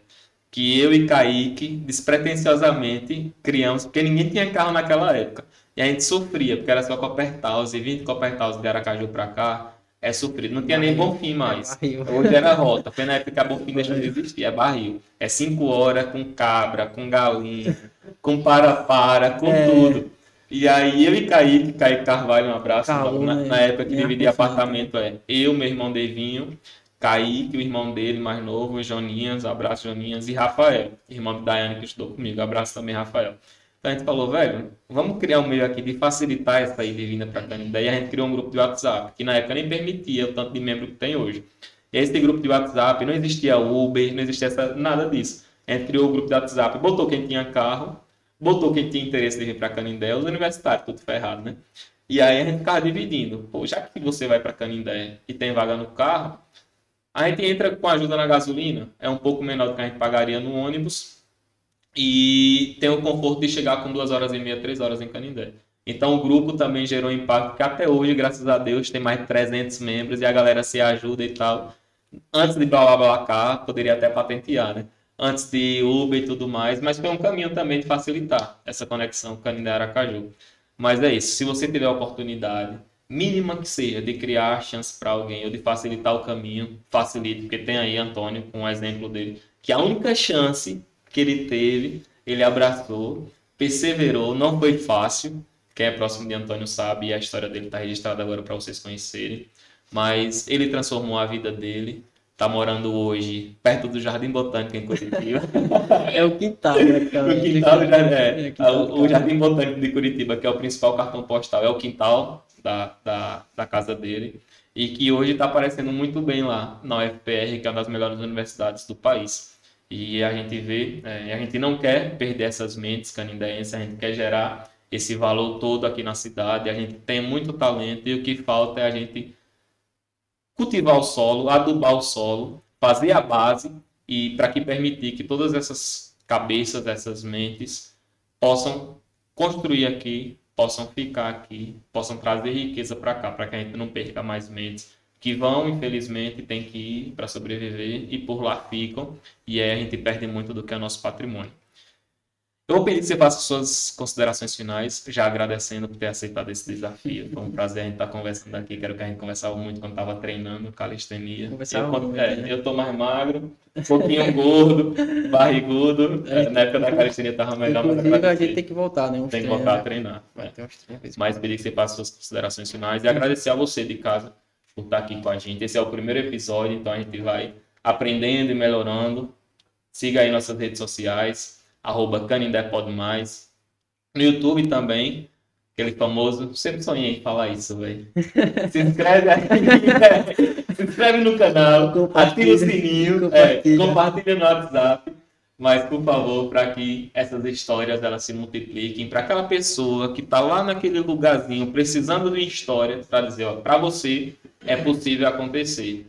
que eu e Kaique, despretensiosamente, criamos, porque ninguém tinha carro naquela época. E a gente sofria, porque era só Coppertaus, e 20 Coppertaus de Aracaju pra cá, é sofrido. Não tinha nem Bonfim mais. Hoje era rota. Foi na época que a Bonfim deixou de existir, é barril. É 5 horas com cabra, com galinha, com para-para, com tudo. E aí eu e Kaique Carvalho, um abraço, na época que dividia apartamento, eu, meu irmão Devinho, Kaique, o irmão dele mais novo, Joninhas, abraço Joninhas, e Rafael, irmão de Daiane que estudou comigo, abraço também Rafael. Então a gente falou, velho, vamos criar um meio aqui de facilitar essa ida e vinda para Canindé, e a gente criou um grupo de WhatsApp, que na época nem permitia o tanto de membro que tem hoje. E esse grupo de WhatsApp, não existia Uber, não existia nada disso. A gente criou o grupo de WhatsApp, botou quem tinha carro, botou quem tinha interesse de vir para Canindé, os universitários, tudo ferrado, né? E aí a gente ficava dividindo. Pô, já que você vai para Canindé e tem vaga no carro, a gente entra com ajuda na gasolina, é um pouco menor do que a gente pagaria no ônibus, e tem o conforto de chegar com 2h30, 3 horas em Canindé. Então o grupo também gerou impacto, porque até hoje, graças a Deus, tem mais de 300 membros e a galera se ajuda e tal. Antes de BlaBlaCar, poderia até patentear, né? Antes de Uber e tudo mais, mas foi um caminho também de facilitar essa conexão Canindé-Aracaju. Mas é isso, se você tiver a oportunidade, mínima que seja, de criar chance para alguém ou de facilitar o caminho, facilite, porque tem aí Antônio, com um exemplo dele, que a única chance que ele teve, ele abraçou, perseverou, não foi fácil. Quem é próximo de Antônio sabe, e a história dele está registrada agora para vocês conhecerem. Mas ele transformou a vida dele. Está morando hoje perto do Jardim Botânico em Curitiba. É o quintal, né? O quintal o Jardim Botânico de Curitiba, que é o principal cartão postal, é o quintal da casa dele. E que hoje está aparecendo muito bem lá na UFPR, que é uma das melhores universidades do país. E a gente vê, a gente não quer perder essas mentes canindéenses, a gente quer gerar esse valor todo aqui na cidade, a gente tem muito talento e o que falta é a gente cultivar o solo, adubar o solo, fazer a base e para que permitir que todas essas cabeças, essas mentes possam construir aqui, possam ficar aqui, possam trazer riqueza para cá, para que a gente não perca mais mentes que vão, infelizmente, tem que ir para sobreviver e por lá ficam, e aí a gente perde muito do que é nosso patrimônio. Eu vou pedir que você faça suas considerações finais, já agradecendo por ter aceitado esse desafio. Foi um prazer a gente estar conversando aqui, quero que a gente conversava muito quando estava treinando calistenia. Eu tô mais magro, um pouquinho gordo, barrigudo, na época da calistenia estava melhor. Inclusive a gente tem que voltar, né? Tem que voltar a treinar. Mas pedir que você faça suas considerações finais e agradecer a você de casa por estar aqui com a gente. Esse é o primeiro episódio, então a gente vai aprendendo e melhorando. Siga aí nossas redes sociais, @CanindéPodeMais. No YouTube também, aquele famoso... Sempre sonhei em falar isso, velho. Se inscreve aí, se inscreve no canal, ativa o sininho, compartilha no WhatsApp. Mas, por favor, para que essas histórias elas se multipliquem, para aquela pessoa que está lá naquele lugarzinho, precisando de uma história, para dizer, ó, para você é possível acontecer.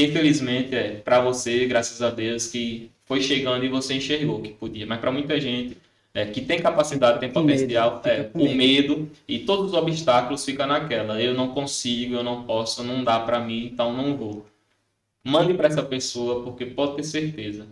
que infelizmente para você, graças a Deus, que foi chegando e você enxergou que podia. Mas para muita gente que tem capacidade, tem Com medo, potencial, fica com o medo. medo e todos os obstáculos ficam naquela. Eu não consigo, eu não posso, não dá para mim, então não vou. Mande para essa pessoa, porque pode ter certeza.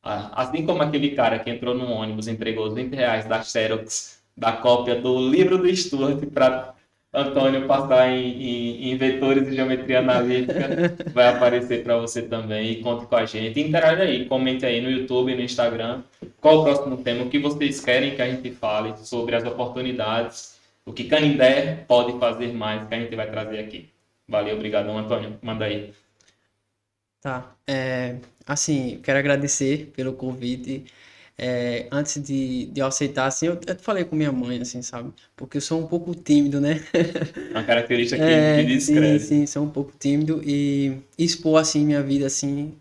Assim como aquele cara que entrou no ônibus, entregou os R$ 20 da Xerox, da cópia do livro do Stuart para Antônio passar em vetores e geometria analítica, vai aparecer para você também. E conte com a gente. Interaja aí, comente aí no YouTube, no Instagram. Qual o próximo tema? O que vocês querem que a gente fale sobre as oportunidades, o que Canindé pode fazer mais, que a gente vai trazer aqui. Valeu, obrigadão, Antônio. Manda aí. Tá. Assim, quero agradecer pelo convite. Antes de eu aceitar, assim, eu falei com minha mãe, assim, sabe? Porque eu sou um pouco tímido, né? Uma característica que Sim, descreve. sim, sou um pouco tímido e expor, assim, minha vida, assim,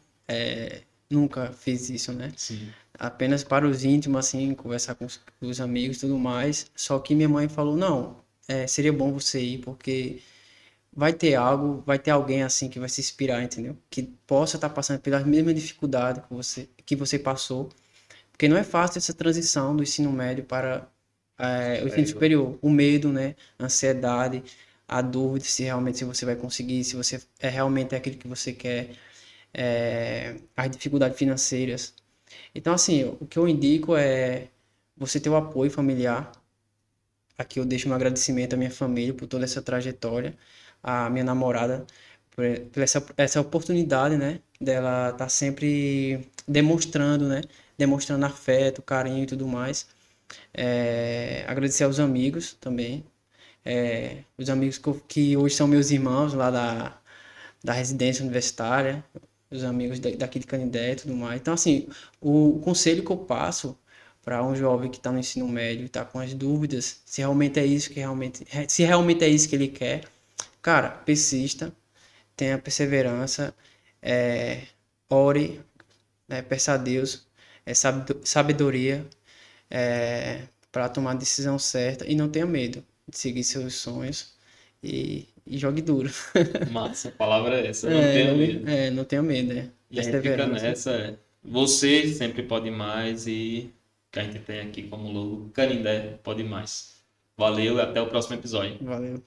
nunca fiz isso, né? Sim. Apenas para os íntimos, assim, conversar com os amigos e tudo mais. Só que minha mãe falou, não, seria bom você ir, porque vai ter algo, vai ter alguém assim que vai se inspirar, entendeu? Que possa estar passando pela mesma dificuldade que você passou. Porque não é fácil essa transição do ensino médio para o ensino superior. O medo, né? A ansiedade, a dúvida se realmente se você vai conseguir, se você realmente é aquilo que você quer, as dificuldades financeiras. Então, assim, o que eu indico é você ter o apoio familiar. Aqui eu deixo um agradecimento à minha família por toda essa trajetória, à minha namorada por essa oportunidade, né, dela estar sempre demonstrando, né, demonstrando afeto, carinho e tudo mais. Agradecer aos amigos também, os amigos que hoje são meus irmãos lá da residência universitária, os amigos daqui de Canindé e tudo mais. Então, assim, o conselho que eu passo para um jovem que está no ensino médio e está com as dúvidas se realmente é isso se realmente é isso que ele quer, cara, persista, tenha perseverança, ore, peça a Deus, sabedoria para tomar a decisão certa e não tenha medo de seguir seus sonhos e jogue duro. Massa, a palavra é essa, não tenha medo. Não tenha medo, E a gente fica perseverança. nessa. Você sempre pode mais e que a gente tem aqui como logo, Canindé pode mais. Valeu e até o próximo episódio. Valeu.